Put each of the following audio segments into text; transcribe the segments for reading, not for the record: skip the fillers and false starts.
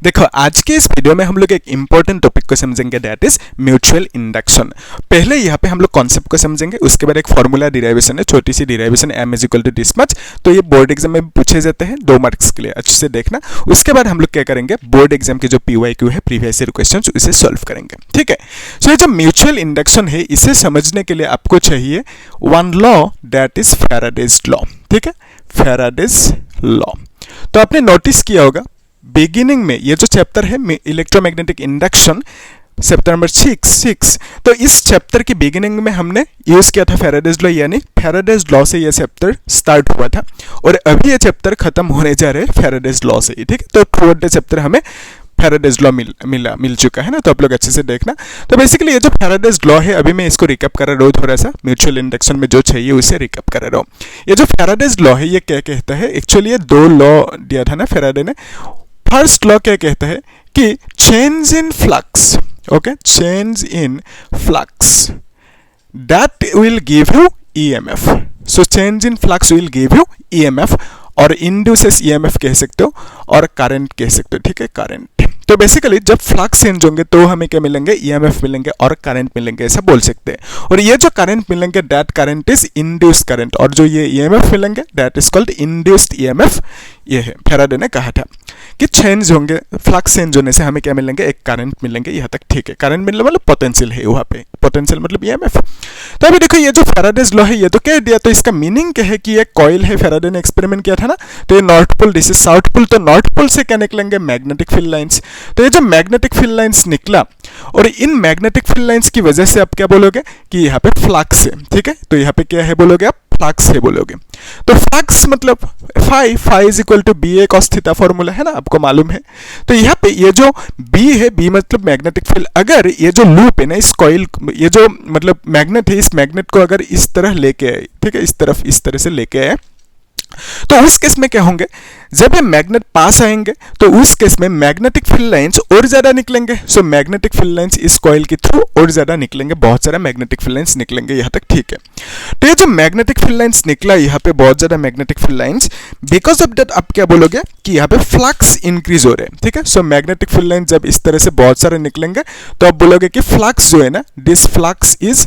देखो आज के इस वीडियो में हम लोग एक इंपॉर्टेंट टॉपिक को समझेंगे, दैट इज म्यूचुअल इंडक्शन। पहले यहाँ पे हम लोग कॉन्सेप्ट को समझेंगे, उसके बाद एक फॉर्मूला डिराइवेशन है, छोटी सी derivation m is equal to this much. तो ये बोर्ड एग्जाम में पूछे जाते हैं 2 मार्क्स के लिए, अच्छे से देखना। उसके बाद हम लोग क्या करेंगे, बोर्ड एग्जाम के जो PYQ है, प्रीवियस ईयर क्वेश्चन, इसे सॉल्व करेंगे, ठीक है। सो ये जो म्यूचुअल इंडक्शन है, इसे समझने के लिए आपको चाहिए one law, that is Faraday's law, ठीक है, फैराडेज लॉ। तो आपने नोटिस किया होगा बिगिनिंग में ये जो चैप्टर है इलेक्ट्रोमैग्नेटिक इंडक्शन, चैप्टर नंबर 6, तो इस चैप्टर की बिगिनिंग में हमने यूज किया था फैराडेज लॉ, यानी फैराडेज लॉ से ये चैप्टर स्टार्ट हुआ था और अभी ये चैप्टर खत्म होने जा रहे हैं फैराडेज लॉ से ही, ठीक है। तो थ्रू द चैप्टर हमें फैराडेज लॉ मिल चुका है ना, तो आप लोग अच्छे से देखना। तो बेसिकली ये जो फैराडेज लॉ है, अभी मैं इसको रिकैप कर रहा हूँ थोड़ा सा, म्यूचुअल इंडक्शन में जो चाहिए उसे रिकैप कर रहा हूँ। ये जो फैराडेज लॉ है ये क्या कहता है, एक्चुअली ये 2 लॉ दिया था ना फैराडे ने। फर्स्ट लॉ क्या कहता है कि change in flux, okay, change in flux that will give you EMF। So change in flux will give you EMF, और इंड्यूसेस EMF कह सकते हो और करंट कह सकते हो, ठीक है, करंट। तो बेसिकली जब फ्लक्स चेंज होंगे तो हमें क्या मिलेंगे, EMF मिलेंगे और करंट मिलेंगे, ऐसा बोल सकते हैं। और ये जो करंट मिलेंगे that current is induced current, और जो ये EMF मिलेंगे that is called induced EMF। ये है फैराडे ने कहा था कि चेंज होंगे, फ्लक्स चेंज होने से हमें क्या मिलेंगे, एक करंट मिलेंगे, यहाँ तक ठीक है। करंट मिलने मतलब पोटेंशियल है वहाँ पे, पोटेंशियल मतलब EMF। तो अभी देखो ये जो फैराडेज लॉ है ये तो कह दिया, तो इसका मीनिंग क्या है कि ये कॉइल है, फैराडे ने एक्सपेरिमेंट किया था ना, तो ये north pole, this is south pole. तो नॉर्थ पोल से क्या निकलेंगे, मैग्नेटिक फील्ड लाइंस। तो ये जो मैग्नेटिक फील्ड लाइंस निकला, और इन मैग्नेटिक फील्ड लाइंस की वजह से आप क्या बोलोगे कि यहाँ पे फ्लक्स है, ठीक है। तो यहाँ पे क्या है बोलोगे आप, फ्लक्स है बोलोगे। तो फ्लक्स मतलब phi is equal to BA cos theta formula है ना, आपको मालूम है। तो यहाँ पे ये जो B है, B मतलब मैग्नेटिक फील्ड, अगर ये जो लूप है ना, इस कॉइल, ये जो मतलब मैग्नेट है, इस मैग्नेट को अगर इस तरह लेके आए, ठीक है, इस तरफ इस तरह से लेके आए, तो उस केस में क्या होंगे, जब ये मैग्नेट पास आएंगे तो उस केस में मैग्नेटिक फील्ड लाइंस और ज्यादा निकलेंगे। सो मैग्नेटिक फील्ड लाइंस इस कॉइल के थ्रू और ज्यादा निकलेंगे, बहुत सारा मैग्नेटिक फील्ड लाइंस निकलेंगे, यहाँ तक ठीक है। तो ये जो मैग्नेटिक फील्ड लाइंस निकला, यहाँ पे बहुत ज्यादा magnetic field lines, because of that आप क्या बोलोगे कि यहाँ पे फ्लक्स इंक्रीज हो रहे हैं, ठीक है। सो मैग्नेटिक फील्ड लाइंस जब इस तरह से बहुत सारे निकलेंगे तो आप बोलोगे कि फ्लक्स जो है ना, this flux is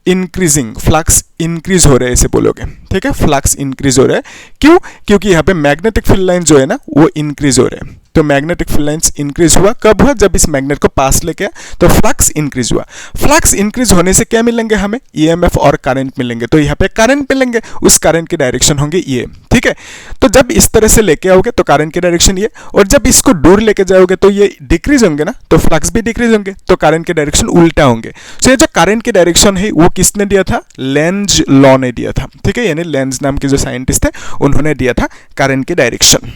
increasing, flux increase हो रहे हैं, ऐसे बोलोगे, ठीक है। फ्लक्स इंक्रीज हो रहा है, क्यों, क्योंकि यहाँ पे मैग्नेटिक फील्ड लाइन जो है ना वो इंक्रीज हो रहे हैं। तो मैग्नेटिक फील्ड लाइंस इंक्रीज हुआ, कब हुआ, जब इस मैग्नेट को पास लेके तो फ्लक्स इंक्रीज हुआ। फ्लक्स इंक्रीज होने से क्या मिलेंगे हमें, EMF और करंट मिलेंगे। तो यहाँ पे करंट मिलेंगे, उस करंट की डायरेक्शन होंगे ये, ठीक है। तो जब इस तरह से लेके आओगे तो करंट की डायरेक्शन ये, और जब इसको दूर लेके जाओगे तो ये डिक्रीज होंगे ना, तो फ्लक्स भी डिक्रीज होंगे, तो करंट की डायरेक्शन उल्टा होंगे। सो ये जो करंट की डायरेक्शन है वो किसने दिया था, लेंज लॉ ने दिया था, ठीक है, यानी लेंज नाम के जो साइंटिस्ट थे उन्होंने दिया था करंट की डायरेक्शन,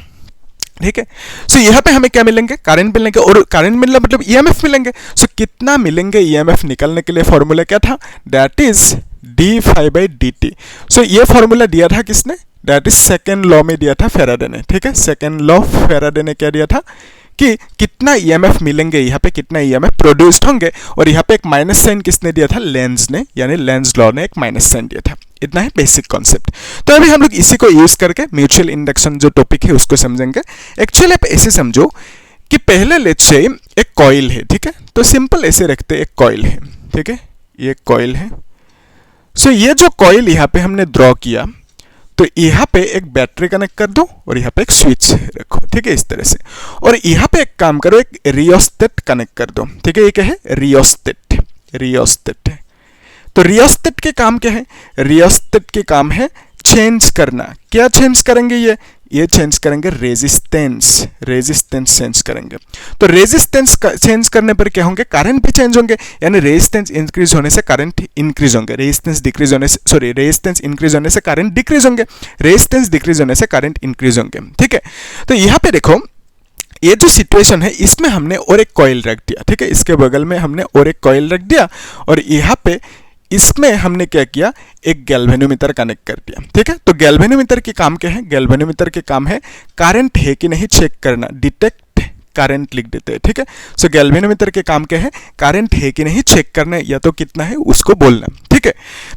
ठीक है। सो यहाँ पे हमें क्या मिलेंगे, करंट मिलेंगे, और करंट मिलना मतलब EMF मिलेंगे। सो कितना मिलेंगे EMF निकालने के लिए फॉर्मूला क्या था, दैट इज d∅dt। सो ये फॉर्मूला दिया था किसने, दैट इज सेकेंड लॉ में दिया था फैराडे ने, ठीक है। सेकेंड लॉ फैराडे ने क्या दिया था कि कितना EMF मिलेंगे, यहाँ पे कितना EMF प्रोड्यूस्ड होंगे, और यहाँ पे एक माइनस साइन किसने दिया था, लेंज ने, यानी लेंज लॉ ने एक माइनस साइन दिया था। इतना है बेसिक कॉन्सेप्ट। तो अभी हम लोग इसी को यूज करके म्यूचुअल इंडक्शन जो टॉपिक है उसको समझेंगे। एक्चुअली आप ऐसे समझो कि पहले लेट्स से एक कॉइल है, ठीक है। तो सिंपल ऐसे रखते, एक कॉइल है, ठीक है, ये कॉइल है। सो ये जो कॉइल यहाँ पे हमने ड्रॉ किया, तो यहाँ पे एक बैटरी कनेक्ट कर दो और यहाँ पे एक स्विच रखो, ठीक है, इस तरह से। और यहाँ पे एक काम करो, एक रियोस्टेट कनेक्ट कर दो, ठीक है। ये क्या है, रियोस्टेट, रियोस्टेट है। तो रियोस्टेट के काम क्या है, रियोस्टेट के काम है चेंज करना। क्या चेंज करेंगे, ये चेंज करेंगे रेजिस्टेंस, रेजिस्टेंस चेंज करेंगे। तो रेजिस्टेंस चेंज करने पर क्या होंगे, करंट भी चेंज होंगे, यानी रेजिस्टेंस इंक्रीज होने से करंट इंक्रीज होंगे, रेजिस्टेंस डिक्रीज होने से, सॉरी, रेजिस्टेंस इंक्रीज होने से करंट डिक्रीज होंगे, रेजिस्टेंस डिक्रीज होने से करंट इंक्रीज होंगे, ठीक है। तो यहाँ पे देखो ये जो सिचुएशन है, इसमें हमने और एक कॉइल रख दिया, ठीक है, इसके बगल में हमने और एक कॉइल रख दिया, और यहाँ पे इसमें हमने क्या किया, एक गैल्वेनोमीटर कनेक्ट कर दिया, ठीक है। तो गैल्वेनोमीटर के काम क्या है, गैल्वेनोमीटर के काम है करंट है कि नहीं चेक करना, डिटेक्ट करंट लिख देते हैं, ठीक है। सो गैल्वेनोमीटर के काम क्या है, करंट है कि नहीं चेक करना या तो कितना है उसको बोलना, ठीक है।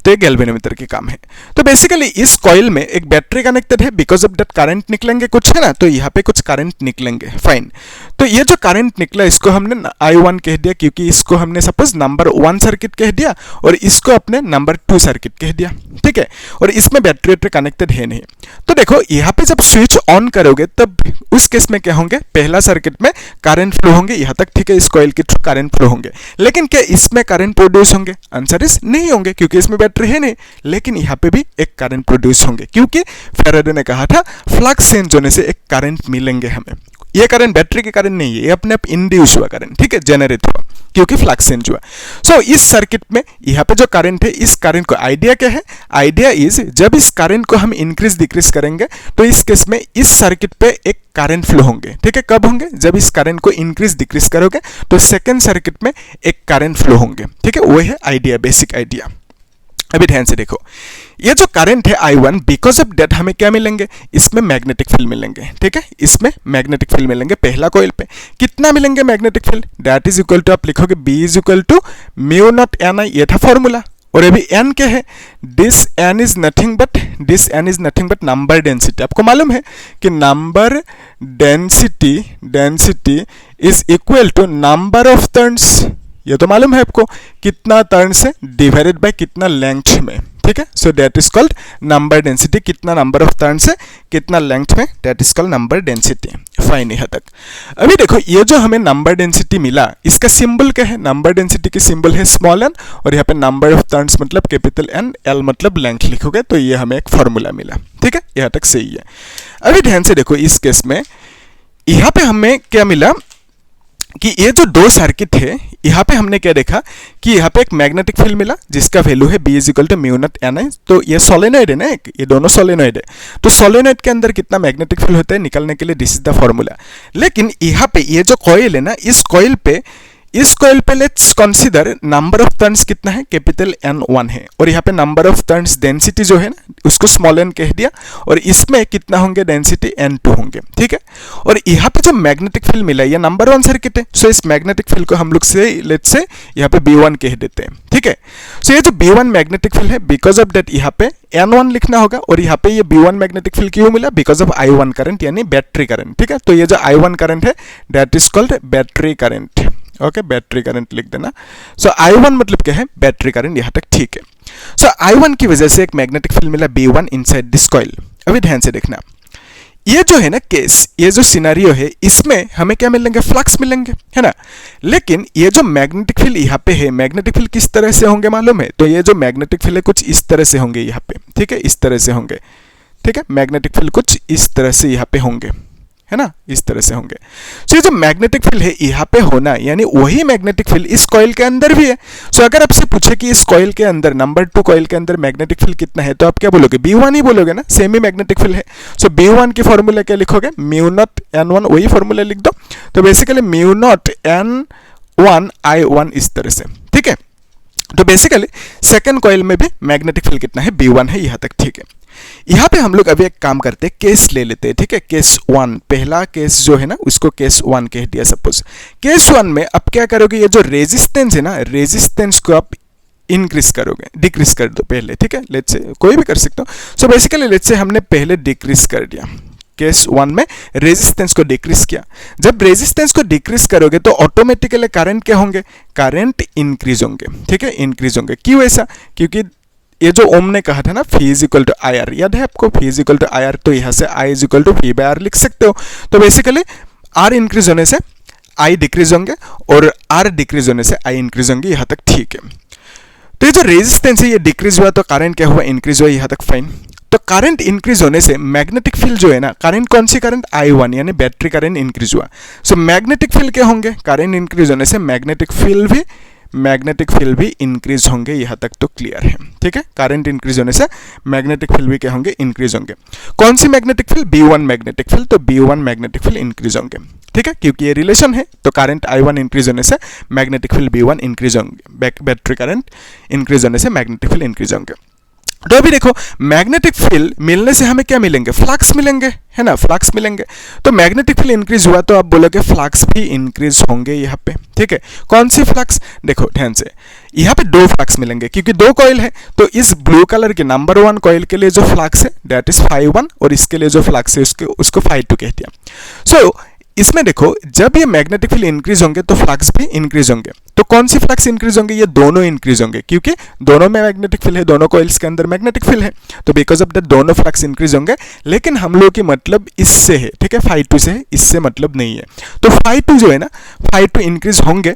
तो ये गैल्वेनोमीटर के काम है। तो बेसिकली इस कॉइल में एक बैटरी कनेक्टेड है, बिकॉज ऑफ दैट करंट निकलेंगे कुछ, है ना। तो यहाँ पे कुछ करंट निकलेंगे, फाइन। तो ये जो करंट निकला इसको हमने I1 कह दिया, क्योंकि इसको हमने सपोज नंबर 1 सर्किट कह दिया और इसको अपने नंबर 2 सर्किट कह दिया, ठीक है। और इसमें बैटरी कनेक्टेड है नहीं। तो देखो यहाँ पे जब स्विच ऑन करोगे तब उस केस में क्या होंगे, पहला सर्किट में करंट फ्लो होंगे यहाँ तक, ठीक है। इस कॉइल के थ्रू करंट फ्लो होंगे, लेकिन क्या इसमें करंट प्रोड्यूस होंगे, आंसर इज नहीं होंगे, क्योंकि इसमें बैटरी है नहीं। लेकिन यहाँ पे भी एक करंट प्रोड्यूस होंगे, क्योंकि फैराडे ने कहा था फ्लक्स चेंज होने से एक करंट मिलेंगे हमें। ये करंट बैटरी के करंट नहीं है, ये अपने आप इंड्यूस हुआ करंट, ठीक है, जनरेट हुआ क्योंकि फ्लक्स चेंज हुआ। सो इस सर्किट में यहाँ पे जो करंट है, इस करंट को आइडिया क्या है, आइडिया इज जब इस करंट को हम इंक्रीज डिक्रीज करेंगे तो इस केस में इस सर्किट पे एक करंट फ्लो होंगे, ठीक है। कब होंगे, जब इस करंट को इंक्रीज डिक्रीज करोगे तो सेकेंड सर्किट में एक करंट फ्लो होंगे, ठीक है। वो है आइडिया, बेसिक आइडिया। अभी ध्यान से देखो, ये जो करंट है I1, बिकॉज ऑफ दैट हमें क्या मिलेंगे, इसमें मैग्नेटिक फील्ड मिलेंगे, ठीक है। इसमें मैग्नेटिक फील्ड मिलेंगे पहला कॉइल पे। कितना मिलेंगे magnetic field, that is equal to, आप लिखोगे B is equal to mu naught NI, ये था फॉर्मूला। और अभी n क्या है, this n is nothing but number density. आपको मालूम है कि number density is equal to number of turns, ये तो मालूम है आपको, कितना टर्न से डिवाइडेड बाय कितना लेंथ में, ठीक है। So that is called number density, कितना नंबर ऑफ टर्न से कितना लेंथ में, that is called number density, fine. यहाँ तक अभी देखो, ये जो हमें नंबर डेंसिटी मिला इसका सिंबल क्या है, नंबर डेंसिटी की सिंबल है स्मॉल n, और यहाँ पे नंबर ऑफ टर्न्स मतलब कैपिटल N, L मतलब लेंथ लिखोगे तो ये हमें एक फॉर्मूला मिला, ठीक है। यहाँ तक सही है। अभी ध्यान से देखो, इस केस में यहाँ पे हमें क्या मिला कि ये जो दो सर्किट है, यहाँ पे हमने क्या देखा कि यहाँ पे एक मैग्नेटिक फील्ड मिला जिसका वैल्यू है B is equal to mu naught NI। तो ये सोलेनॉइड है ना, एक ये दोनों सोलेनॉइड है। तो सोलेनॉइड के अंदर कितना मैग्नेटिक फील्ड होता है निकलने के लिए, दिस इज द फॉर्मूला। लेकिन यहाँ पे ये जो कॉइल है ना, इस कॉइल पे let's consider number of turns कितना है, कैपिटल N1 है। और यहाँ पे नंबर ऑफ टर्न्स डेंसिटी जो है ना उसको स्मॉल n कह दिया, और इसमें कितना होंगे, डेंसिटी N2 होंगे, ठीक है। और यहाँ पे जो मैग्नेटिक फील्ड मिला है, ये नंबर 1 सर्किट है। सो इस मैग्नेटिक फील्ड को हम लोग से लेट्स से यहाँ पे B1 कह देते हैं, ठीक है। सो ये जो B1 मैग्नेटिक फील्ड है, बिकॉज ऑफ दैट यहाँ पे N1 लिखना होगा, और यहाँ पे ये B1 मैग्नेटिक फील्ड क्यों मिला, बिकॉज ऑफ I1 करंट यानी बैटरी करंट, ठीक है। तो ये जो I1 करंट है that is called battery current, okay, battery current लिख देना। सो I1 मतलब क्या है, बैटरी करंट, यहाँ तक ठीक है। सो I1 की वजह से एक मैग्नेटिक फील्ड मिला B1 इनसाइड दिस कॉइल। अभी ध्यान से देखना, ये जो है ना केस, ये जो सिनेरियो है, इसमें हमें क्या मिलेंगे, फ्लक्स मिलेंगे, है ना। लेकिन ये जो मैग्नेटिक फील्ड यहाँ पे है, मैग्नेटिक फील्ड किस तरह से होंगे मालूम है, तो ये जो मैग्नेटिक फील्ड है कुछ इस तरह से होंगे यहाँ पे, ठीक है, इस तरह से होंगे, ठीक है। मैग्नेटिक फील्ड कुछ इस तरह से यहाँ पे होंगे, है ना, इस तरह से होंगे। सो ये जो मैग्नेटिक फील्ड है यहाँ पे होना, यानी वही मैग्नेटिक फील्ड इस कॉइल के अंदर भी है। सो अगर आपसे पूछे कि इस कॉइल के अंदर, नंबर 2 कॉइल के अंदर मैग्नेटिक फील्ड कितना है, तो आप क्या बोलोगे, B1 ही बोलोगे ना, सेम ही मैग्नेटिक फील्ड है। सो B1 की फॉर्मूला क्या लिखोगे, म्यू नॉट N1, वही फॉर्मूला लिख दो। तो basically mu naught N1 I1 इस तरह से, ठीक है। तो बेसिकली सेकेंड कॉइल में भी मैग्नेटिक फील्ड कितना है, B1 है, यहाँ तक ठीक है। यहाँ पे हम लोग अभी एक काम करते हैं, केस ले लेते हैं, ठीक है। केस 1, पहला केस जो है ना उसको केस 1 कह दिया सपोज। केस 1 में अब क्या करोगे, ये जो रेजिस्टेंस है ना, रेजिस्टेंस को आप इंक्रीज करोगे, डिक्रीज कर दो पहले, ठीक है। लेट्स से कोई भी कर सकते हो। सो बेसिकली लेट्स से हमने पहले डिक्रीज कर दिया, केस 1 में रेजिस्टेंस को डिक्रीज किया। जब रेजिस्टेंस को डिक्रीज करोगे तो ऑटोमेटिकली करंट क्या होंगे, करंट इंक्रीज होंगे, ठीक है, इंक्रीज होंगे। क्यों ऐसा, क्योंकि ये जो ओम ने कहा था ना, V is equal to IR, याद है आपको, V is equal to IR, तो यहाँ से I is equal to V by R लिख सकते हो। तो बेसिकली R इंक्रीज होने से I डिक्रीज होंगे, और R डिक्रीज होने से I इंक्रीज होंगे, यहाँ तक ठीक है। तो ये जो रेजिस्टेंस है ये डिक्रीज हुआ, तो करंट क्या हुआ, इंक्रीज हुआ, यहाँ तक फाइन। तो करंट इंक्रीज होने से मैग्नेटिक फील्ड जो है ना, करंट कौन सी करंट, I1 यानी बैटरी करंट इंक्रीज हुआ। सो मैग्नेटिक फील्ड क्या होंगे, करंट इंक्रीज होने से मैग्नेटिक फील्ड भी इंक्रीज होंगे, यहाँ तक तो क्लियर है, ठीक है। करंट इंक्रीज होने से मैग्नेटिक फील्ड भी क्या होंगे, इंक्रीज होंगे। कौन सी magnetic field, B1 magnetic field, तो B1 मैग्नेटिक फील्ड इंक्रीज होंगे, ठीक है, क्योंकि ये रिलेशन है। तो करंट I1 इंक्रीज होने से मैग्नेटिक फील्ड B1 इंक्रीज होंगे, बैटरी करंट इंक्रीज होने से मैग्नेटिक फील्ड इंक्रीज होंगे। तो अभी देखो मैग्नेटिक फील्ड मिलने से हमें क्या मिलेंगे, फ्लक्स मिलेंगे, है ना, फ्लक्स मिलेंगे। तो मैग्नेटिक फील्ड इंक्रीज हुआ तो आप बोलोगे फ्लक्स भी इंक्रीज होंगे यहाँ पे, ठीक है। कौन सी फ्लक्स, देखो ध्यान से, यहाँ पे दो फ्लक्स मिलेंगे क्योंकि दो कॉइल है। तो इस ब्लू कलर के नंबर 1 कॉइल के लिए जो फ्लक्स है दैट इज φ1 और इसके लिए जो फ्लक्स है उसको φ2 कह दिया। सो इसमें देखो जब ये मैग्नेटिक फील्ड इंक्रीज होंगे तो फ्लक्स भी इंक्रीज होंगे। तो कौन सी फ्लक्स इंक्रीज होंगे, ये दोनों इंक्रीज होंगे क्योंकि दोनों में मैग्नेटिक फील्ड है, दोनों कॉइल्स के अंदर मैग्नेटिक फील्ड है। तो बिकॉज ऑफ दैट दोनों फ्लक्स इंक्रीज होंगे, लेकिन हम लोग की मतलब इससे है, ठीक है, φ2 से है, इससे मतलब नहीं है। तो φ2 जो है ना, φ2 इंक्रीज होंगे।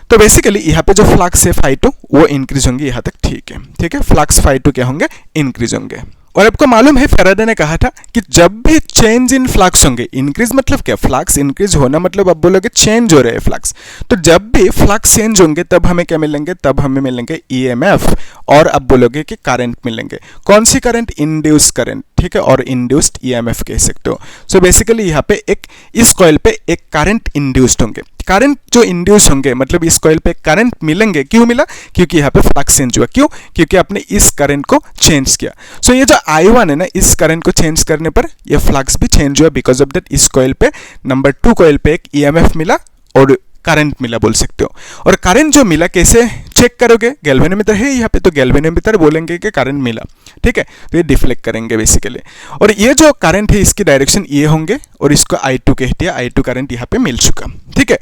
तो बेसिकली यहाँ पे जो फ्लक्स है φ2 वो इंक्रीज होंगे यहाँ तक, ठीक है, ठीक है, फ्लक्स φ2 क्या होंगे, इंक्रीज होंगे। और आपको मालूम है फैराडे ने कहा था कि जब भी चेंज इन फ्लक्स होंगे, इंक्रीज मतलब क्या, फ्लक्स इंक्रीज होना मतलब आप बोलोगे चेंज हो रहे हैं फ्लक्स, तो जब भी फ्लक्स चेंज होंगे तब हमें क्या मिलेंगे, तब हमें मिलेंगे ईएमएफ और आप बोलोगे कि करंट मिलेंगे। कौन सी करंट, इंड्यूस करंट, ठीक है, और इंड्यूस्ड ईएमएफ कह सकते हो। सो बेसिकली यहाँ पे एक इस कॉइल पे एक करंट इंड्यूस्ड होंगे, करंट जो इंड्यूस होंगे मतलब इस कॉइल पे करंट मिलेंगे। क्यों मिला, क्योंकि यहाँ पे फ्लक्स चेंज हुआ। क्यों, क्योंकि आपने इस करंट को चेंज किया। सो ये जो I1 है ना, इस करंट को चेंज करने पर ये फ्लक्स भी चेंज हुआ। बिकॉज ऑफ दैट इस कॉइल पे नंबर 2 कॉइल पे एक ईएमएफ मिला और करंट मिला बोल सकते हो। और करंट जो मिला कैसे चेक करोगे, गैल्वेनोमीटर है यहाँ पे, तो गैल्वेनोमीटर बोलेंगे कि करंट मिला, ठीक है, तो ये डिफ्लेक्ट करेंगे बेसिकली। और ये जो करंट है इसकी डायरेक्शन ये होंगे और इसको I2 कह दिया, I2 करंट यहाँ पे मिल चुका, ठीक है।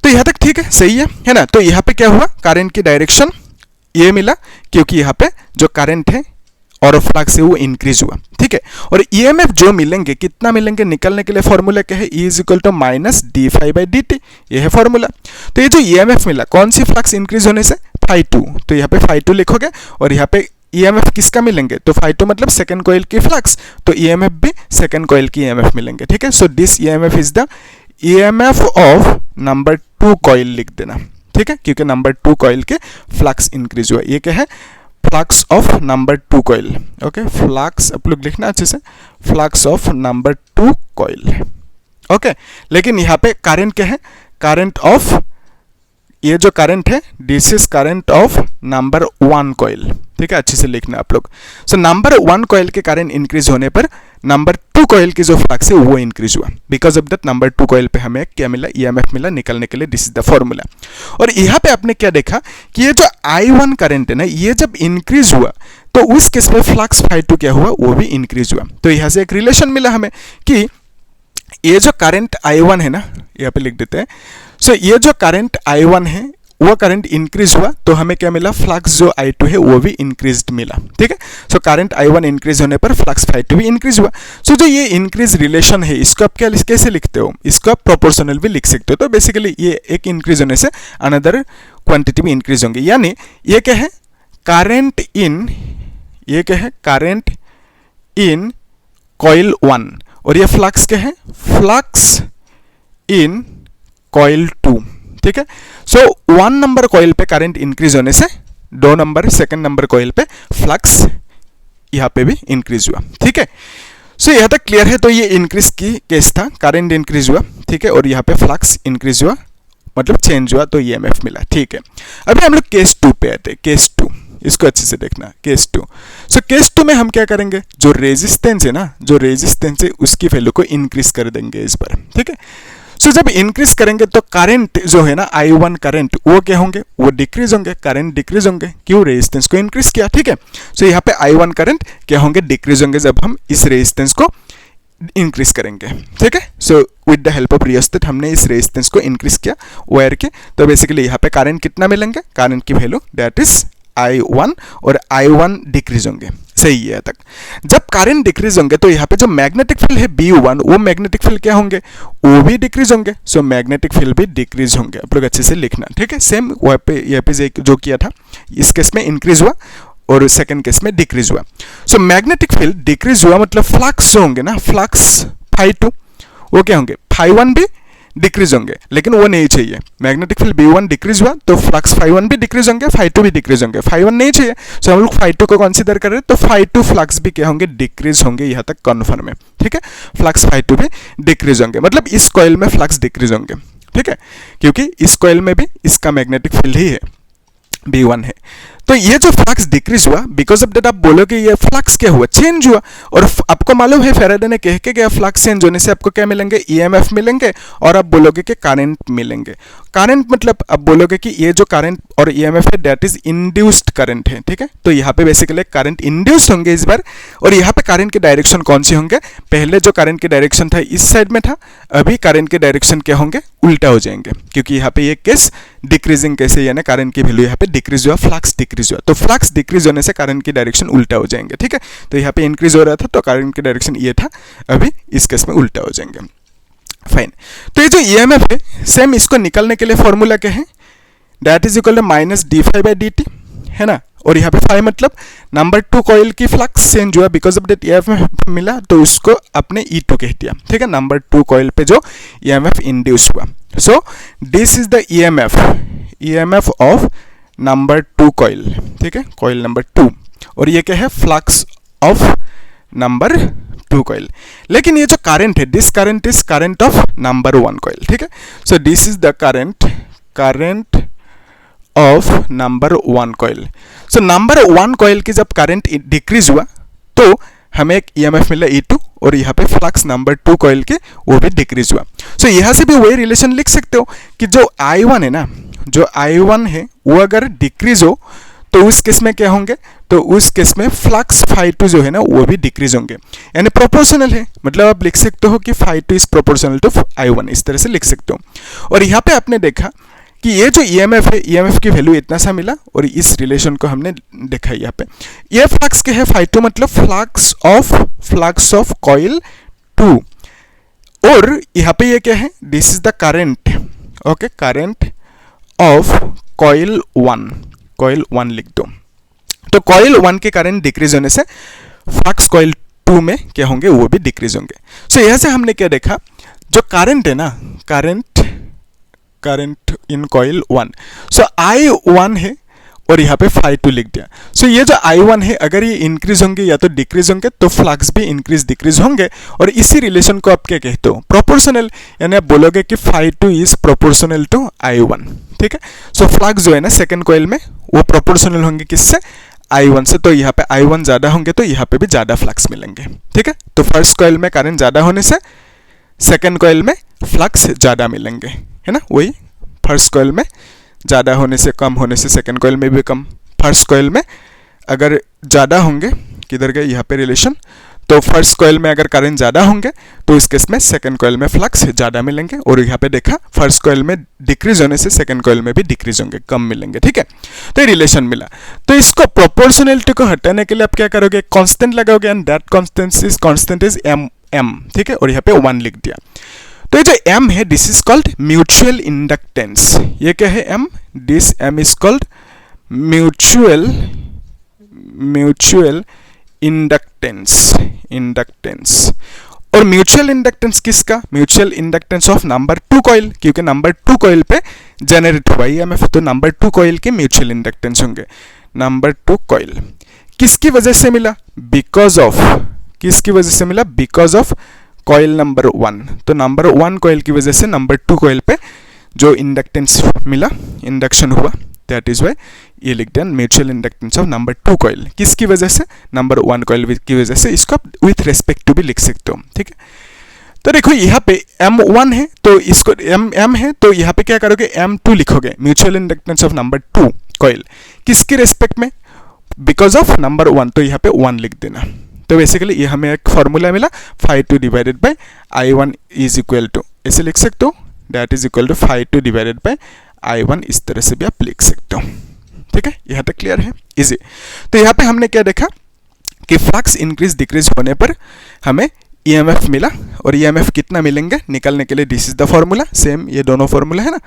तो यहाँ तक ठीक है, सही है ना। तो यहाँ पे क्या हुआ, करंट की डायरेक्शन ये मिला क्योंकि यहाँ पे जो करंट है और फ्लक्स है वो इंक्रीज हुआ, ठीक है। और ईएमएफ जो मिलेंगे कितना मिलेंगे, निकलने के लिए फॉर्मूला क्या है, E = -dφ/dt, ये है फॉर्मूला। तो ये जो ईएमएफ मिला कौन सी फ्लक्स इंक्रीज होने से, φ2, तो यहाँ पे φ2 लिखोगे और यहाँ पे ईएमएफ किसका मिलेंगे, तो φ2 मतलब सेकंड कॉइल की फ्लक्स, तो ईएमएफ भी सेकंड कॉइल की ईएमएफ मिलेंगे, ठीक है। So this EMF is the EMF of number 2 coil लिख देना, ठीक है, क्योंकि नंबर 2 कॉइल के फ्लक्स इंक्रीज हुआ। ये क्या है, flux of number 2 coil, okay, flux आप लोग लिखना अच्छे से, flux of number 2 coil, okay. लेकिन यहाँ पे करंट क्या है, करंट ऑफ, ये जो करंट है this is current of number 1 coil, ठीक है, अच्छे से लिखना आप लोग। सो नंबर 1 कॉइल के करंट इंक्रीज होने पर नंबर 2 कॉइल की जो फ्लक्स है वो इंक्रीज हुआ। Because of that number 2 coil पे हमें क्या मिला, ईएमएफ मिला निकलने के लिए, दिस इज द फॉर्मूला। और यहाँ पे आपने क्या देखा कि ये जो I1 करंट है ना, ये जब इंक्रीज हुआ तो उस केस में फ्लक्स φ2 क्या हुआ, वो भी इंक्रीज हुआ। तो यहाँ से एक रिलेशन मिला हमें कि ये जो करंट I1 है ना, यहाँ पे लिख देते हैं। सो ये जो करंट I1 है वो करंट इंक्रीज हुआ तो हमें क्या मिला, फ्लक्स जो I2 है वो भी इंक्रीज्ड मिला, ठीक है। सो करंट I1 इंक्रीज होने पर फ्लक्स φ2 भी इंक्रीज हुआ। सो जो ये इंक्रीज रिलेशन है इसको आप क्या कैसे लिखते हो, इसको आप प्रोपोर्शनल भी लिख सकते हो। तो बेसिकली ये एक इंक्रीज होने से अनदर क्वांटिटी भी इंक्रीज होंगे, यानी ये क्या है, करंट इन, ये क्या है, करंट इन कॉइल 1 और ये फ्लक्स क्या है, फ्लक्स इन कॉइल 2, ठीक है। सो 1 नंबर कॉइल पे करंट इंक्रीज होने से 2 नंबर सेकंड नंबर कॉइल पे फ्लक्स यहाँ पे भी इंक्रीज हुआ, ठीक है। सो यहाँ तक क्लियर है। तो ये इंक्रीज की केस था, करंट इंक्रीज हुआ, ठीक है, और यहाँ पे फ्लक्स इंक्रीज हुआ मतलब चेंज हुआ तो ईएमएफ मिला, ठीक है। अभी हम लोग केस 2 पे आते हैं, केस 2, इसको अच्छे से देखना, केस 2। सो केस 2 में हम क्या करेंगे, जो रेजिस्टेंस है ना, जो रेजिस्टेंस है उसकी वैल्यू को इंक्रीज कर देंगे इस पर, ठीक है। सो जब इंक्रीज करेंगे तो करंट जो है ना, I1 करंट वो क्या होंगे, वो डिक्रीज होंगे, करंट डिक्रीज होंगे, क्यों, रेजिस्टेंस को इंक्रीज किया, ठीक है। सो यहाँ पे I1 करंट क्या होंगे, डिक्रीज होंगे जब हम इस रेजिस्टेंस को इंक्रीज करेंगे, ठीक है। So with the help of rheostat हमने इस रेजिस्टेंस को इंक्रीज किया वायर के, तो बेसिकली यहाँ पे करंट कितना मिलेंगे, करंट की वैल्यू दैट इज I1 और I1 डिक्रीज होंगे, सही है तक। जब करंट डिक्रीज होंगे तो यहाँ पे जो मैग्नेटिक फील्ड है B1 वो मैग्नेटिक फील्ड क्या होंगे, वो भी डिक्रीज होंगे। सो मैग्नेटिक फील्ड भी डिक्रीज होंगे, आप लोग अच्छे से लिखना, ठीक है। सेम वहाँ पे यहाँ पे जो किया था, इस केस में इंक्रीज हुआ और सेकंड केस में डिक्रीज हुआ। सो मैग्नेटिक फील्ड डिक्रीज हुआ मतलब फ्लक्स जो होंगे ना, फ्लक्स φ2 वो क्या होंगे, φ1 भी डिक्रीज होंगे, लेकिन वो नहीं चाहिए। मैग्नेटिक फील्ड B1 डिक्रीज हुआ तो फ्लक्स φ1 भी डिक्रीज होंगे, φ2 भी डिक्रीज होंगे, φ1 नहीं चाहिए। सो हम लोग φ2 को कंसीडर कर रहे हैं, तो φ2 फ्लक्स भी क्या होंगे, डिक्रीज होंगे, यहाँ तक कन्फर्म है, ठीक है। फ्लक्स φ2 भी डिक्रीज होंगे, मतलब इस कॉइल में फ्लक्स डिक्रीज होंगे, ठीक है, क्योंकि इस कॉइल में भी इसका मैग्नेटिक फील्ड ही है, B1 है। तो ये जो फ्लक्स डिक्रीज हुआ, बिकॉज ऑफ दैट आप बोलोगे ये फ्लक्स क्या हुआ, चेंज हुआ। और आपको मालूम है फैराडे ने कह के गया फ्लक्स चेंज होने से आपको क्या मिलेंगे, ईएमएफ मिलेंगे, और आप बोलोगे कि करंट मिलेंगे। करंट मतलब आप बोलोगे कि ये जो करंट और ईएमएफ है दैट इज इंड्यूस्ड करंट है, ठीक है। तो यहाँ पे बेसिकली करंट इंड्यूस्ड होंगे इस बार, और यहाँ पे करंट के डायरेक्शन कौन से होंगे, पहले जो करंट के डायरेक्शन था इस साइड में था, अभी करंट के डायरेक्शन क्या होंगे, उल्टा हो जाएंगे, क्योंकि यहाँ पे ये केस डिक्रीजिंग केस है, यानी करंट की वैल्यू यहाँ पे डिक्रीज हुआ, फ्लक्स डिक्रीज हुआ, तो फ्लक्स डिक्रीज होने से करंट की डायरेक्शन उल्टा हो जाएंगे, ठीक है। तो यहाँ पे इंक्रीज हो रहा था तो करंट की डायरेक्शन ये था, अभी इस केस में उल्टा हो जाएंगे, फाइन। तो ये जो ईएमएफ है सेम, इसको निकालने के लिए फॉर्मूला क्या है, that is equal to minus d phi by d t, है ना। और यहाँ पे फाई मतलब नंबर 2 कॉइल की फ्लक्स चेंज हुआ, बिकॉज ऑफ दैट ईएमएफ मिला तो उसको आपने E2 कह दिया, ठीक है। नंबर 2 कॉइल पे जो ईएमएफ इंड्यूस हुआ, so this is the EMF of number 2 coil, ठीक है, कॉइल नंबर 2, और ये क्या है, फ्लक्स ऑफ नंबर 2 कॉइल। लेकिन ये जो करंट है, this current is current of number 1 coil, ठीक है। So this is the current of number 1 coil. So number 1 coil की जब करंट डिक्रीज हुआ तो हमें एक ईएमएफ मिला E2, और यहाँ पे फ्लक्स नंबर 2 कॉइल के वो भी डिक्रीज हुआ। सो यहाँ से भी वही रिलेशन लिख सकते हो कि जो I1 है ना, जो I1 है वो अगर डिक्रीज हो तो उस केस में क्या होंगे, तो उस केस में फ्लक्स φ2 जो है ना वो भी डिक्रीज होंगे, यानी प्रोपोर्शनल है, मतलब आप लिख सकते हो कि φ2 इज प्रोपोर्शनल टू I1, इस तरह से लिख सकते हो। और यहाँ पे आपने देखा कि ये जो ईएमएफ है, ईएमएफ की वैल्यू इतना सा मिला, और इस रिलेशन को हमने देखा यहाँ पे। ये फ्लक्स क्या है, φ2 मतलब फ्लक्स ऑफ कॉइल 2, और यहाँ पे ये क्या है, this is the current, okay, current of coil 1 लिख दो। तो कॉइल 1 के करंट डिक्रीज होने से फ्लक्स कॉइल 2 में क्या होंगे, वो भी डिक्रीज होंगे। सो यहाँ से हमने क्या देखा, जो करंट है ना, current in coil 1, so I1 है और यहाँ पे φ2 लिख दिया। सो ये जो I1 है अगर ये इंक्रीज होंगे या तो डिक्रीज होंगे तो फ्लक्स भी इंक्रीज डिक्रीज होंगे, और इसी रिलेशन को आप क्या कहते हो, प्रोपोर्शनल, यानी आप बोलोगे कि φ2 इज प्रोपोर्शनल टू I1, ठीक है। सो फ्लक्स जो है ना सेकंड कॉइल में वो प्रोपोर्शनल होंगे किससे, I1 से, तो यहाँ पे I1 ज्यादा होंगे तो यहाँ पे भी ज्यादा फ्लक्स मिलेंगे, ठीक है। तो फर्स्ट कॉइल में करंट ज्यादा होने से सेकंड कॉइल में फ्लक्स ज्यादा मिलेंगे, है ना। वही फर्स्ट कॉइल में ज़्यादा होने से कम होने से सेकंड कॉइल में भी कम, फर्स्ट कॉइल में अगर ज़्यादा होंगे, किधर गए यहाँ पे रिलेशन, तो फर्स्ट कॉइल में अगर करंट ज़्यादा होंगे तो इस केस में सेकंड कॉइल में फ्लक्स ज़्यादा मिलेंगे, और यहाँ पे देखा फर्स्ट कॉइल में डिक्रीज होने से सेकंड कॉइल में भी डिक्रीज होंगे, कम मिलेंगे, ठीक है। तो ये रिलेशन मिला। तो इसको प्रोपोर्शनलिटी को हटाने के लिए आप क्या करोगे, कांस्टेंट लगाओगे, and that constant is M, ठीक है, और यहाँ पे 1 लिख दिया। तो ये जो M है this is called mutual inductance, ये क्या है M, this M is called mutual inductance. और म्यूचुअल इंडक्टेंस किसका, mutual inductance of number 2 coil, क्योंकि नंबर 2 कॉइल पे जनरेट हुआ EMF, तो नंबर 2 कॉइल के म्यूचुअल इंडक्टेंस होंगे। नंबर 2 कॉइल किसकी वजह से मिला, बिकॉज ऑफ, किसकी वजह से मिला, बिकॉज ऑफ कॉइल नंबर 1, तो नंबर 1 कॉइल की वजह से नंबर 2 कॉइल पे जो इंडक्टेंस मिला, इंडक्शन हुआ, दैट इज वाई ये लिख दिया mutual inductance of number 2 coil, किसकी वजह से, नंबर 1 कॉइल की वजह से। इसको आप विथ रेस्पेक्ट टू भी लिख सकते हो, ठीक है। तो देखो यहाँ पे M1 है तो इसको M है तो यहाँ पे क्या करोगे, M2 लिखोगे, mutual inductance of number 2 coil, किसकी रेस्पेक्ट में, बिकॉज ऑफ नंबर 1, तो यहाँ पे 1 लिख देना। तो बेसिकली ये हमें एक फॉर्मूला मिला, φ2 divided by I1 is equal to, ऐसे लिख सकते हो, that is equal to φ2 divided by I1, इस तरह से भी आप लिख सकते हो, ठीक है। यहाँ तक क्लियर है, इजी। तो यहाँ पे हमने क्या देखा कि फ्लक्स इंक्रीज डिक्रीज होने पर हमें EMF मिला, और EMF कितना मिलेंगे निकलने के लिए this is the formula, same ये दोनों फॉर्मूला है ना,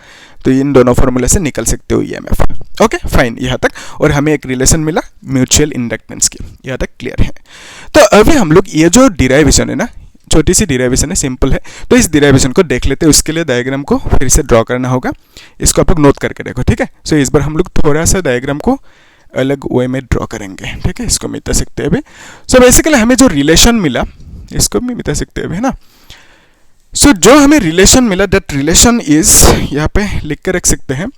तो इन दोनों फॉर्मूला से निकल सकते हो EMF, ओके फाइन, यहाँ तक। और हमें एक रिलेशन मिला म्यूचुअल इंडक्टेंस की, यहाँ तक क्लियर है। तो अभी हम लोग ये जो डिराइवेशन है ना, छोटी सी डिराइवेशन है, सिंपल है, तो इस डिराइवेशन को देख लेते हैं। उसके लिए डायग्राम को फिर से ड्रॉ करना होगा, इसको आप लोग नोट करके देखो, ठीक है। सो इस बार हम लोग थोड़ा सा डायग्राम को अलग वे में ड्रॉ करेंगे, ठीक है, इसको मिटा सकते हैं अभी। सो बेसिकली हमें जो रिलेशन मिला इसको भी मिटा सकते हैं अभी, है ना। सो जो हमें रिलेशन मिला, दैट रिलेशन इज, यहाँ पे लिख कर रख सकते हैं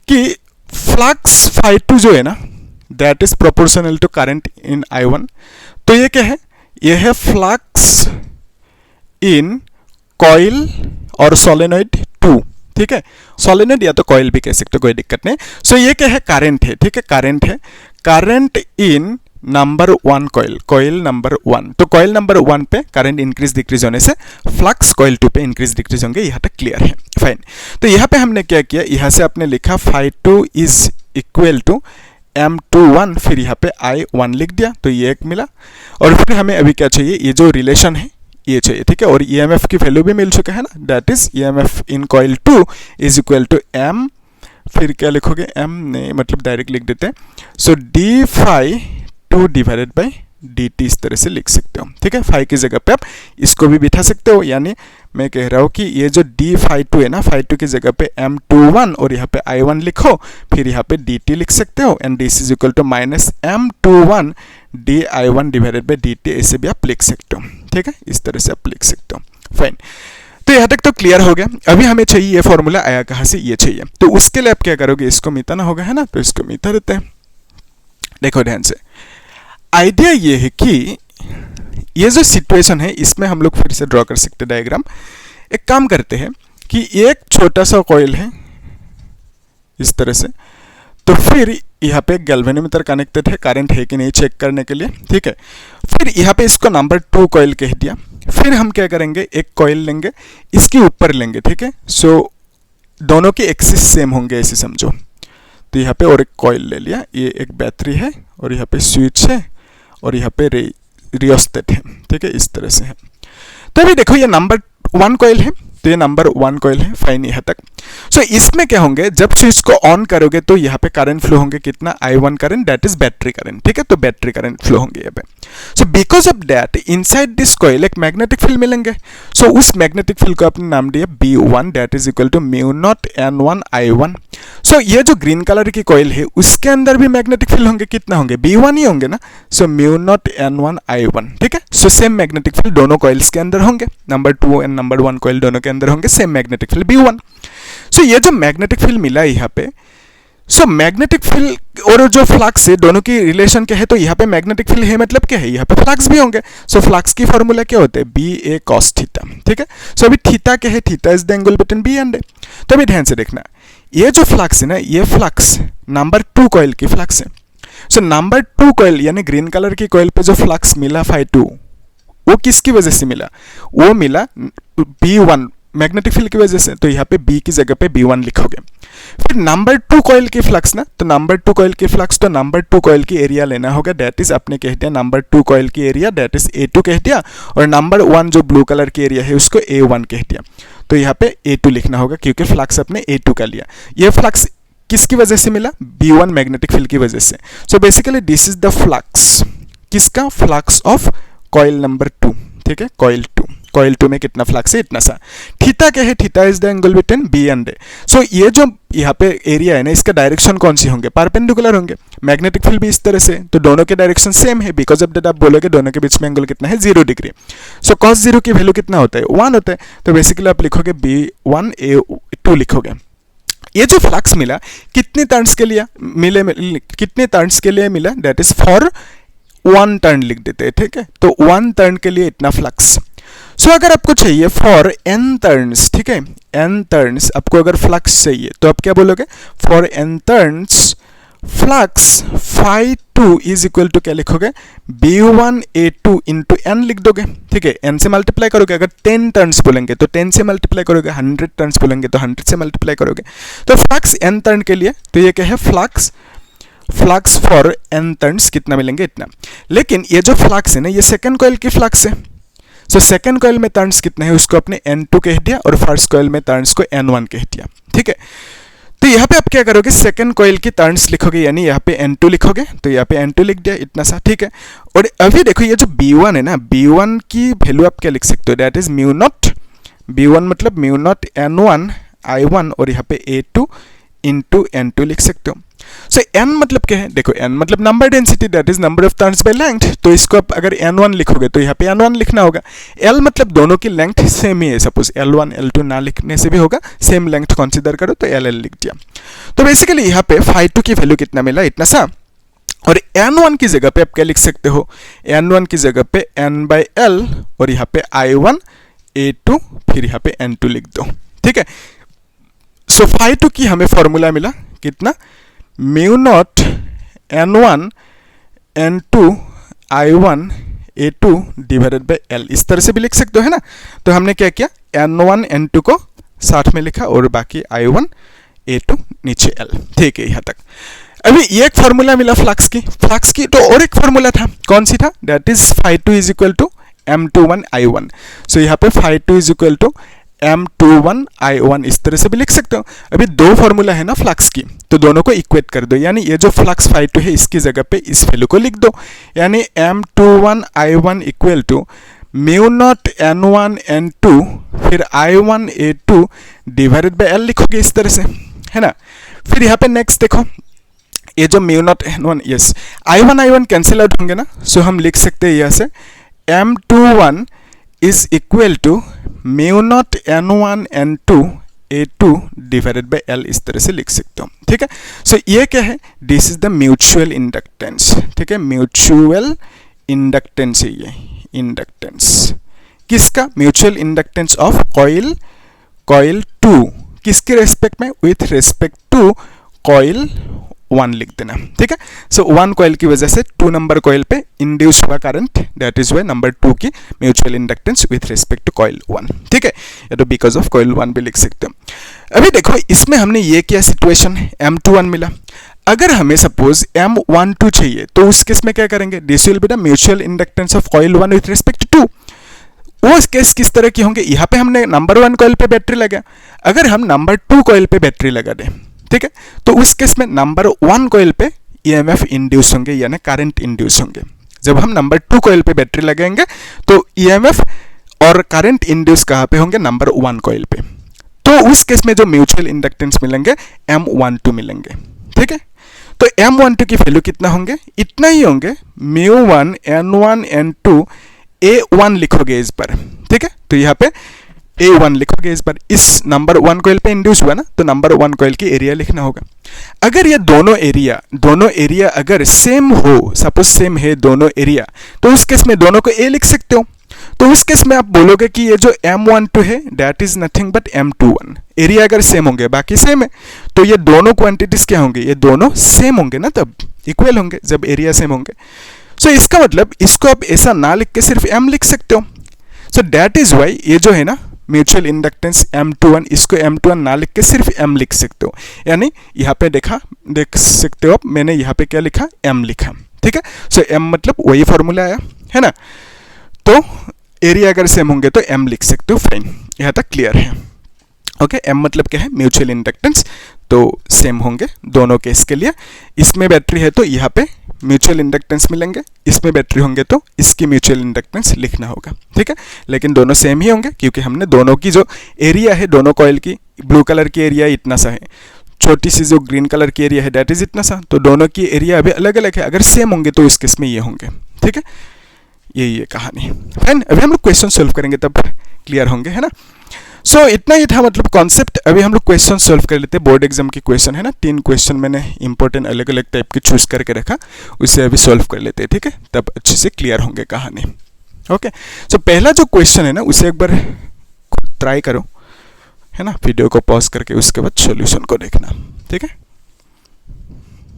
कि फ्लक्स φ2 जो है ना, that is proportional to current in I1। तो ये क्या है, ये है फ्लक्स इन कॉइल और सोलेनॉइड 2, ठीक है, सोलेनॉइड या तो कॉइल भी कह सकते हो, कोई दिक्कत नहीं। सो ये क्या है, करंट है, ठीक है, करंट है, current in number 1 coil, coil number 1। तो कॉइल नंबर 1 पे करंट इंक्रीज डिक्रीज होने से फ्लक्स कॉइल 2 पे इंक्रीज डिक्रीज होंगे, यहाँ तक क्लियर है, फाइन। तो यहाँ पे हमने क्या किया, यहाँ से आपने लिखा phi2 is equal to M21, फिर यहाँ पे I1 लिख दिया, तो ये एक मिला। और फिर हमें अभी क्या चाहिए, ये जो रिलेशन है ये चाहिए, ठीक है, और EMF की वैल्यू भी मिल चुका है ना, that is EMF in coil 2 is equal to M, फिर क्या लिखोगे, M नहीं मतलब डायरेक्ट लिख देते हैं, सो d∅2 डिवाइडेड बाई dt, इस तरह से लिख सकते हो, ठीक है। फाई की जगह पे आप इसको भी बिठा सकते हो, यानी मैं कह रहा हूँ कि ये जो d∅2 है ना, phi2 की जगह पे M21 और यहाँ पे I1 लिखो, फिर यहाँ पे dt लिख सकते हो, and this is equal to minus M21 di1 divided by dt, ऐसे भी आप लिख सकते हो, ठीक है, इस तरह से आप लिख सकते हो, फाइन। तो यहाँ तक तो क्लियर हो गया। अभी हमें चाहिए ये फॉर्मूला आया कहाँ से, ये चाहिए, तो उसके लिए आप क्या करोगे, इसको मिटाना होगा, है ना, तो इसको मिटा देते हैं। देखो ध्यान से, आइडिया ये है कि ये जो सिचुएशन है इसमें हम लोग फिर से ड्रॉ कर सकते हैं डायग्राम। एक काम करते हैं कि एक छोटा सा कॉइल है इस तरह से, तो फिर यहाँ पे गैल्वेनोमीटर कनेक्टेड है, करंट है कि नहीं चेक करने के लिए, ठीक है। फिर यहाँ पे इसको नंबर 2 कॉइल कह दिया। फिर हम क्या करेंगे, एक कॉइल लेंगे, इसके ऊपर लेंगे, ठीक है, सो दोनों के एक्सिस सेम होंगे ऐसे समझो। तो यहाँ पे और एक कॉइल ले लिया, ये एक बैटरी है और यहाँ पे स्विच है और यहाँ पे रियोस्टेट है, ठीक है, इस तरह से है। तो अभी देखो ये नंबर 1 कॉइल है, तो ये नंबर 1 कॉइल है, फाइन यहाँ तक। सो इसमें क्या होंगे, जब स्विच को ऑन करोगे तो यहाँ पे करंट फ्लो होंगे कितना, I1 current, that is battery current, ठीक है, तो बैटरी करंट फ्लो होंगे यहाँ पे। So because of that inside this coil एक मैग्नेटिक फील्ड मिलेंगे। सो उस मैग्नेटिक फील्ड को आपने नाम दिया B1, that is equal to म्यू0 N1 I1। सो ये जो ग्रीन कलर की कॉइल है उसके अंदर भी मैग्नेटिक फील्ड होंगे, कितना होंगे, B1 ही होंगे ना, सो म्यू0 N1 I1, ठीक है। सो सेम मैग्नेटिक फील्ड दोनों कॉइल्स के अंदर होंगे, नंबर 2 एंड नंबर 1 कॉइल दोनों के अंदर होंगे सेम मैग्नेटिक फील्ड B1। सो ये जो मैग्नेटिक फील्ड मिला यहाँ पे, सो मैग्नेटिक फील्ड और जो फ्लक्स है दोनों की रिलेशन क्या है, तो यहाँ पे मैग्नेटिक फील्ड है मतलब क्या है, यहाँ पे फ्लक्स भी होंगे। सो फ्लक्स की फॉर्मूला क्या होते हैं, BA cos थीटा, ठीक है। सो अभी थीटा क्या है, theta is the angle between B and A। तो अभी ध्यान से देखना, ये जो फ्लक्स है ना, ये फ्लक्स नंबर 2 कॉइल की फ्लक्स है। सो नंबर 2 कॉइल यानी ग्रीन कलर की कॉइल पे जो फ्लक्स मिला phi2, वो किसकी वजह से मिला, वो मिला B1 मैग्नेटिक फील्ड की वजह से, तो यहाँ पे B की जगह पे B1 लिखोगे। फिर नंबर 2 कॉइल की फ्लक्स ना, तो नंबर 2 कॉइल की फ्लक्स, तो नंबर 2 कॉइल की एरिया लेना होगा, दैट इज आपने कह दिया नंबर 2 कॉइल की एरिया दैट इज A2 कह दिया, और नंबर 1 जो ब्लू कलर की एरिया है उसको A1 कह दिया। तो यहाँ पे A2 लिखना होगा क्योंकि फ्लक्स अपने A2 का लिया। ये फ्लक्स किसकी वजह से मिला, B1 मैग्नेटिक फील्ड की वजह से। So basically this is the flux, किसका, फ्लक्स ऑफ कॉइल नंबर 2, ठीक है, कॉइल 2। कॉइल 2 में कितना फ्लक्स है, इतना सा। थीटा क्या है, theta is the angle between B and A। सो ये जो यहाँ पे एरिया है ना, इसका डायरेक्शन कौन सी होंगे, परपेंडिकुलर होंगे। मैग्नेटिक फील्ड भी इस तरह से, तो दोनों के डायरेक्शन सेम है, बिकॉज ऑफ दैट आप बोलोगे दोनों के बीच में एंगल कितना है, 0 डिग्री। सो cos 0 की वैल्यू कितना होता है, 1 होता है। तो बेसिकली आप लिखोगे B1 A2 लिखोगे। ये जो फ्लक्स मिला कितने टर्न्स के लिए कितने टर्न्स के लिए मिला, दैट इज फॉर 1 टर्न लिख देते हैं, ठीक है। तो 1 टर्न के लिए इतना फ्लक्स। सो अगर आपको चाहिए फॉर n टर्न्स, ठीक है, n टर्न्स आपको अगर फ्लक्स चाहिए तो आप क्या बोलोगे, for n turns flux phi2 is equal to क्या लिखोगे, B1 A2 इंटू n लिख दोगे, ठीक है। n से मल्टीप्लाई करोगे, अगर 10 टर्न्स बोलेंगे तो 10 से मल्टीप्लाई करोगे, 100 टर्न्स बोलेंगे तो 100 से मल्टीप्लाई करोगे। तो फ्लक्स n टर्न के लिए, तो ये क्या है, फ्लक्स फॉर n टर्न्स कितना मिलेंगे, इतना। लेकिन ये जो फ्लक्स है ना, ये सेकंड कॉइल की फ्लक्स है। सो सेकंड कॉइल में टर्न्स कितने हैं उसको आपने N2 कह दिया, और फर्स्ट कॉइल में टर्न्स को N1 कह दिया, ठीक है। तो यहाँ पे आप क्या करोगे, सेकंड कॉइल की टर्न्स लिखोगे, यानी यहाँ पे N2 लिखोगे, तो यहाँ पे N2 लिख दिया, इतना सा, ठीक है। और अभी देखो ये जो B1 है ना, B1 की वैल्यू आप क्या लिख सकते हो, दैट इज म्यू0, B1 मतलब म्यू0 N1 I1, और यहाँ पे A2 इंटू N2 लिख सकते हो। सो n मतलब क्या है, देखो n मतलब number density, that is number of turns by length. तो इसको आप अगर n1 लिखोगे तो यहाँ पे n1 लिखना होगा। l मतलब दोनों की लेंथ सेम ही है, सपोज L1 L2 ना लिखने से भी होगा, सेम लेंथ कंसीडर करो, तो LL लिख दिया। तो बेसिकली यहाँ पे phi2 की वैल्यू कितना मिला, इतना सा। और n1 की जगह पे आप क्या लिख सकते हो, n1 की जगह पे n/l और यहाँ पे I1 A2 फिर यहाँ पे n2 लिख दो, ठीक है। सो phi2 की हमें फॉर्मूला मिला कितना, mu naught n1 n2 I1 A2 divided by l, इस तरह से भी लिख सकते हो, है ना। तो हमने क्या किया, n1 n2 को साथ में लिखा और बाकी I1 A2 नीचे l, ठीक है यहाँ तक। अभी ये एक फॉर्मूला मिला फ्लक्स की, तो और एक फॉर्मूला था, कौन सी था, that is phi2 is equal to m21 I1। So यहाँ पे phi2 is equal to m21 I1 इस तरह से भी लिख सकते हो। अभी दो फॉर्मूला है ना फ्लक्स की, तो दोनों को इक्वेट कर दो, यानी ये जो फ्लक्स phi2 है इसकी जगह पे इस वैल्यू को लिख दो, यानी m21 I1 equal to mu naught n1 n2 फिर I1 A2 divided by l लिखोगे इस तरह से, है ना। फिर यहाँ पे नेक्स्ट देखो, ये जो mu naught n1, yes I1 cancel out होंगे ना, सो हम लिख सकते हैं यहाँ से m21 is equal to mu naught n1 n2 A2 divided by l, इस तरह से लिख सकते हो, ठीक है। सो ये क्या है, this is the mutual inductance, ठीक है, म्यूचुअल इंडक्टेंस है ये, इंडक्टेंस किसका, म्यूचुअल इंडक्टेंस ऑफ कॉइल 2 किसके रेस्पेक्ट में, विथ रेस्पेक्ट टू कॉइल 1 लिख देना, ठीक है। सो 1 कॉइल की वजह से 2 नंबर कॉइल पे इंड्यूस हुआ current, that is Y number 2 की mutual inductance with respect to coil 1, ठीक है, या तो बिकॉज ऑफ कॉइल 1 भी लिख सकते हो। अभी देखो इसमें हमने ये किया सिचुएशन, M21 मिला, अगर हमें सपोज M12 चाहिए तो उस केस में क्या करेंगे, this will be the mutual inductance of coil 1 with respect to, वो केस किस तरह की होंगे, यहाँ पे हमने नंबर 1 कॉइल पे बैटरी लगा, अगर हम नंबर 2 कॉइल पे बैटरी लगा दें, ठीक है, तो उस केस में नंबर 1 कॉइल पे EMF इंड्यूस होंगे, यानी करंट इंड्यूस होंगे। जब हम नंबर 2 कॉइल पे बैटरी लगाएंगे तो EMF और करंट इंड्यूस कहाँ पे होंगे, नंबर 1 कॉइल पे, तो उस केस में जो म्यूचुअल इंडक्टेंस मिलेंगे M12 मिलेंगे, ठीक है। तो M12 की वैल्यू कितना होंगे, इतना ही होंगे, μ1 n1 n2 A1 लिखोगे इस पर, ठीक है। तो यहाँ पे A1 लिखोगे इस पर, इस नंबर 1 कॉइल पे इंड्यूस हुआ ना, तो नंबर 1 कॉइल की एरिया लिखना होगा। अगर ये दोनों एरिया अगर सेम हो, सपोज सेम है दोनों एरिया, तो उस केस में दोनों को A लिख सकते हो। तो उस केस में आप बोलोगे कि ये जो M12 है that is nothing but M21, area अगर सेम होंगे, बाकी सेम है, तो ये दोनों क्वांटिटीज क्या होंगे, ये दोनों सेम होंगे ना, तब इक्वल होंगे जब एरिया सेम होंगे। सो इसका मतलब इसको आप ऐसा ना लिख के सिर्फ M लिख सकते हो। सो दैट इज वाई ये जो है ना म्यूचुअल इंडक्टेंस M21, इसको M21 ना लिख के सिर्फ M लिख सकते हो, यानी यहाँ पे देख सकते हो आप, मैंने यहाँ पे क्या लिखा, M लिखा, ठीक है। सो M मतलब वही फॉर्मूला आया, है ना। तो एरिया अगर सेम होंगे तो M लिख सकते हो, फाइन, यहाँ तक क्लियर है। ओके, M मतलब क्या है, म्यूचुअल इंडक्टेंस, तो सेम होंगे दोनों केस के लिए। इसमें बैटरी है तो यहाँ पे म्यूचुअल इंडक्टेंस मिलेंगे, इसमें बैटरी होंगे तो इसकी म्यूचुअल इंडक्टेंस लिखना होगा, ठीक है। लेकिन दोनों सेम ही होंगे क्योंकि हमने दोनों की जो एरिया है, दोनों कॉइल की, ब्लू कलर की एरिया इतना सा है, छोटी सी जो ग्रीन कलर की एरिया है दैट इज इतना सा, तो दोनों की एरिया अभी अलग अलग है, अगर सेम होंगे तो इस केस में ये होंगे, ठीक है। यही है कहानी, फाइन। अभी हम लोग क्वेश्चन सोल्व करेंगे तब क्लियर होंगे, है ना। सो इतना ही था मतलब कॉन्सेप्ट। अभी हम लोग क्वेश्चन सोल्व कर लेते हैं, बोर्ड एग्जाम की क्वेश्चन है ना, 3 क्वेश्चन मैंने इंपॉर्टेंट अलग अलग टाइप के चूज करके रखा, उसे अभी सोल्व कर लेते हैं, ठीक है, तब अच्छे से क्लियर होंगे कहानी। ओके, सो पहला जो क्वेश्चन है ना उसे एक बार ट्राई करो, है ना, वीडियो को पॉज करके उसके बाद सॉल्यूशन को देखना, ठीक है।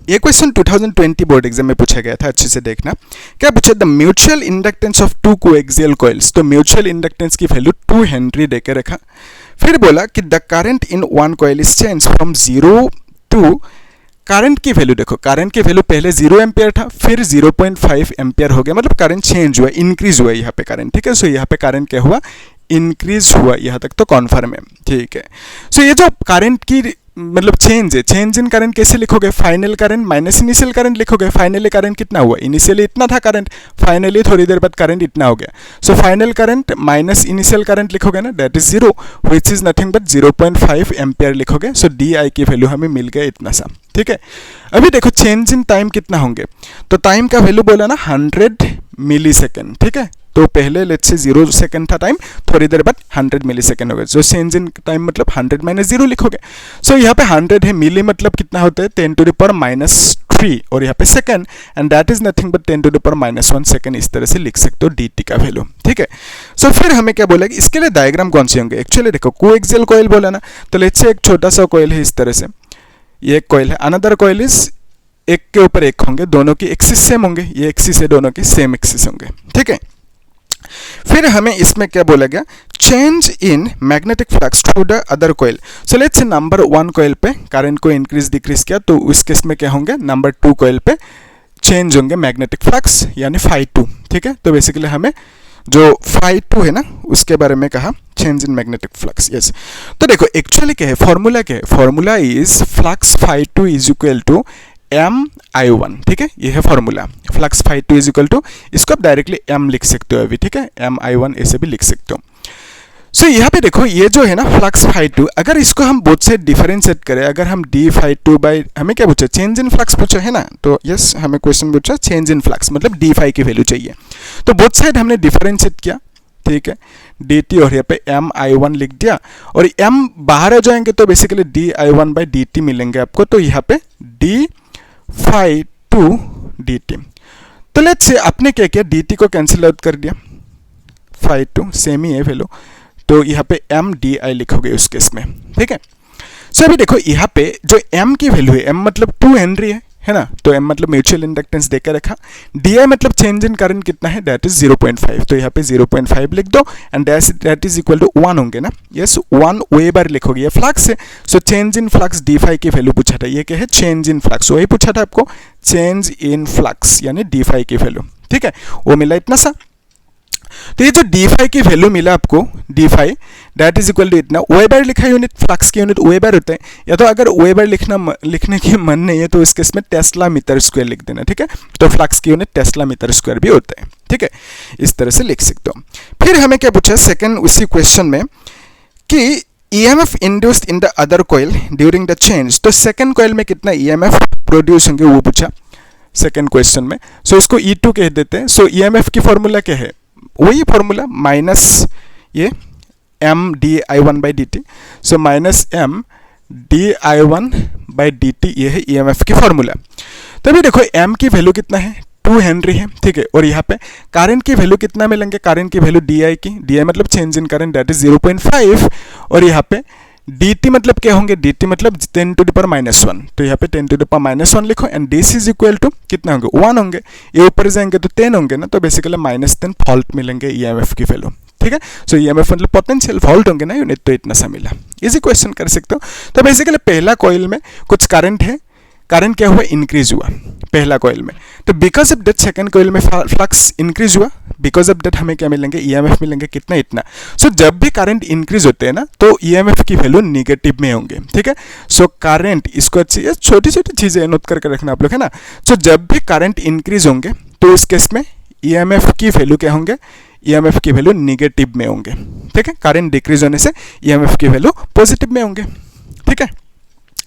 ये क्वेश्चन 2020 बोर्ड एग्जाम में पूछा गया था, अच्छे से देखना। क्या पूछा, the mutual inductance of 2 coaxial coils, तो म्यूचुअल इंडक्टेंस की वैल्यू 2 हेनरी देके रखा। फिर बोला कि the current in 1 coil is change from 0 to, current की वैल्यू देखो, करंट की वैल्यू पहले 0 एम्पियर था, फिर 0.5 एम्पियर हो गया, मतलब करंट चेंज हुआ, इंक्रीज हुआ यहाँ पे करंट, ठीक है। सो यहाँ पे करंट क्या हुआ, इंक्रीज हुआ, यहाँ तक तो कॉन्फर्म है, ठीक है। सो ये जो करंट की मतलब चेंज है, चेंज इन करंट कैसे लिखोगे, final current minus initial current लिखोगे। फाइनली करंट कितना हुआ, इनिशियली इतना था करंट, फाइनली थोड़ी देर बाद करंट इतना हो गया। So final current minus initial current लिखोगे ना, that is 0, which is nothing but 0.5 ampere लिखोगे। सो डी आई की वैल्यू हमें मिल गया इतना सा, ठीक है। अभी देखो चेंज इन टाइम कितना होंगे, तो टाइम का वैल्यू बोला ना 100 मिली सेकेंड, ठीक है। तो पहले लेट्स से 0 सेकंड था टाइम, थोड़ी देर बाद 100 मिली सेकंड हो गया। जो चेंज इन टाइम मतलब 100 माइनस 0 लिखोगे। सो यहाँ पे 100 है, मिली मतलब कितना होता है 10⁻⁻² 3 और यहाँ पे second, and that is nothing but 10 to the power -1 second. इस तरह से लिख सकते हो dt का वैल्यू, ठीक है। सो फिर हमें क्या बोला कि इसके लिए डायग्राम कौन से होंगे। एक्चुअली देखो कोएक्सियल कॉइल बोला ना, तो लेट्स से एक छोटा सा कॉइल है इस तरह से, ये एक कॉइल है, अनदर कॉइल इज एक के ऊपर एक होंगे, दोनों की एक्सिस सेम होंगे, ये एक्सिस है, दोनों की सेम एक्सिस होंगे, ठीक है। फिर हमें इसमें क्या बोला गया, change in magnetic flux through the other coil. So let's say number 1 coil पे करंट को इंक्रीज डिक्रीज किया, तो उस केस में क्या होंगे, नंबर 2 कॉइल पे चेंज होंगे मैग्नेटिक फ्लक्स यानी φ2, ठीक है। तो बेसिकली हमें जो φ2 है ना उसके बारे में कहा, change in magnetic flux, yes. तो देखो एक्चुअली क्या है, फॉर्मूला क्या है, formula is flux φ2 is equal to mi1, ठीक है, ये है formula. Flux φ2 is equal to, इसको आप डायरेक्टली m लिख सकते हो अभी, ठीक है, mi1 ऐसे भी लिख सकते हो। सो यहाँ पे देखो ये जो है ना फ्लक्स φ2, अगर इसको हम बोथ साइड डिफरेंशिएट करें, अगर हम d φ2 बाई, हमें क्या पूछा, चेंज इन फ्लक्स पूछा है ना, तो यस हमें क्वेश्चन पूछा चेंज इन फ्लक्स मतलब d φ की वैल्यू चाहिए, तो बोथ साइड हमने डिफरेंशिएट किया, ठीक है, dt और यहाँ पे mi1 लिख दिया, और m बाहर आ जाएंगे तो बेसिकली di1 बाई dt मिलेंगे आपको, तो यहाँ पे d φ2 dt। तो लेट्स से आपने क्या किया, dt को कैंसिल आउट कर दिया, φ2 सेम ही है वैल्यू, तो यहाँ पे m di लिखोगे उस केस में, ठीक है। सो अभी देखो यहाँ पे जो m की वैल्यू है, m मतलब 2 हेनरी है ना, तो m मतलब म्यूचुअल इंडक्टेंस देकर रखा, di मतलब चेंज इन करंट कितना है, दैट इज 0.5, तो यहाँ पे 0.5 लिख दो, and that is equal to 1 होंगे ना, यस 1 वेबर लिखोगे, ये फ्लक्स है, so change in flux d φ की वैल्यू पूछा था, ये क्या है, चेंज इन फ्लक्स, वही पूछा था आपको, चेंज इन फ्लक्स यानी d φ की वैल्यू, ठीक है, वो मिला इतना सा। तो ये जो d φ की वैल्यू मिला आपको, d φ that is equal to इतना, वेबर लिखा यूनिट, फ्लक्स की यूनिट वेबर होता है, या तो अगर वेबर लिखने की मन नहीं है तो इस केस में टेस्ला मीटर स्क्वायर लिख देना, ठीक है, तो फ्लक्स की यूनिट टेस्ला मीटर स्क्वायर भी होता है, ठीक है, इस तरह से लिख सकते हो। फिर हमें क्या पूछा सेकंड उसी क्वेश्चन में कि EMF induced in the other coil during the change, तो सेकंड कॉइल में कितना EMF प्रोड्यूस होंगे वो पूछा सेकंड क्वेश्चन में। सो इसको E2 कह देते हैं। सो EMF की फॉर्मूला क्या है, वही फॉर्मूला माइनस ये m di1 by dt, so minus m di1 by dt, ये है EMF की फॉर्मूला। तो अभी देखो m की वैल्यू कितना है, 2 हेनरी है, ठीक है, और यहाँ पे करंट की वैल्यू कितना मिलेंगे, करंट की वैल्यू di की, di मतलब change in current that is 0.5, और यहाँ पे dt मतलब क्या होंगे, dt मतलब 10 टू द पावर -1, तो यहाँ पे 10 टू द पावर -1 लिखो, and dc is equal to कितना होंगे, 1 होंगे, ये ऊपर जाएंगे तो 10 होंगे ना, तो बेसिकली -10 वोल्ट मिलेंगे EMF की वैल्यू, ठीक है। सो EMF मतलब पोटेंशियल वोल्ट होंगे ना यूनिट, तो इतना सा मिला, इजी क्वेश्चन कर सकते हो। तो बेसिकली पहला कॉइल में कुछ करंट है, करंट क्या हुआ, इंक्रीज हुआ पहला कॉइल में, तो because of that second coil में फ्लक्स इंक्रीज हुआ, बिकॉज ऑफ दैट हमें क्या मिलेंगे, EMF मिलेंगे कितना, इतना। सो जब भी करंट इंक्रीज होते हैं ना तो EMF की वैल्यू निगेटिव में होंगे, ठीक है। सो करंट, इसको अच्छी छोटी छोटी चीजें नोट करके रखना आप लोग, है ना। सो जब भी करंट इंक्रीज होंगे तो इस केस में EMF की वैल्यू क्या होंगे, EMF की वैल्यू निगेटिव में होंगे, ठीक है। करंट डिक्रीज होने से EMF की वैल्यू पॉजिटिव में होंगे, ठीक है,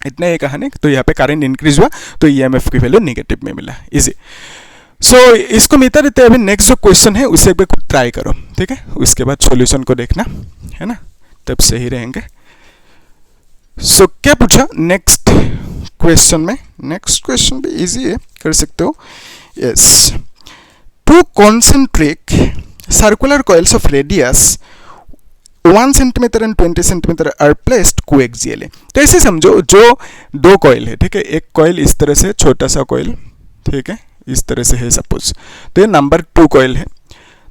इतना ये कहानी। तो यहाँ पे करंट इंक्रीज हुआ तो EMF की वैल्यू नेगेटिव में मिला, इजी। सो इसको मिलता रहते हैं। अभी नेक्स्ट जो क्वेश्चन है उसे एक बार खुद ट्राई करो, ठीक है, उसके बाद सॉल्यूशन को देखना, है ना, तब सही रहेंगे। सो क्या पूछा नेक्स्ट क्वेश्चन में, नेक्स्ट क्वेश्चन भी इजी है, कर सकते हो, yes. 2 concentric circular coils of radius 1 centimetre and 20 centimetre are placed coaxially. तो ऐसे समझो जो 2 कॉइल है, ठीक है, एक कॉइल इस तरह से, छोटा सा कॉइल, ठीक है, इस तरह से है सपोज, तो ये नंबर 2 कॉइल है।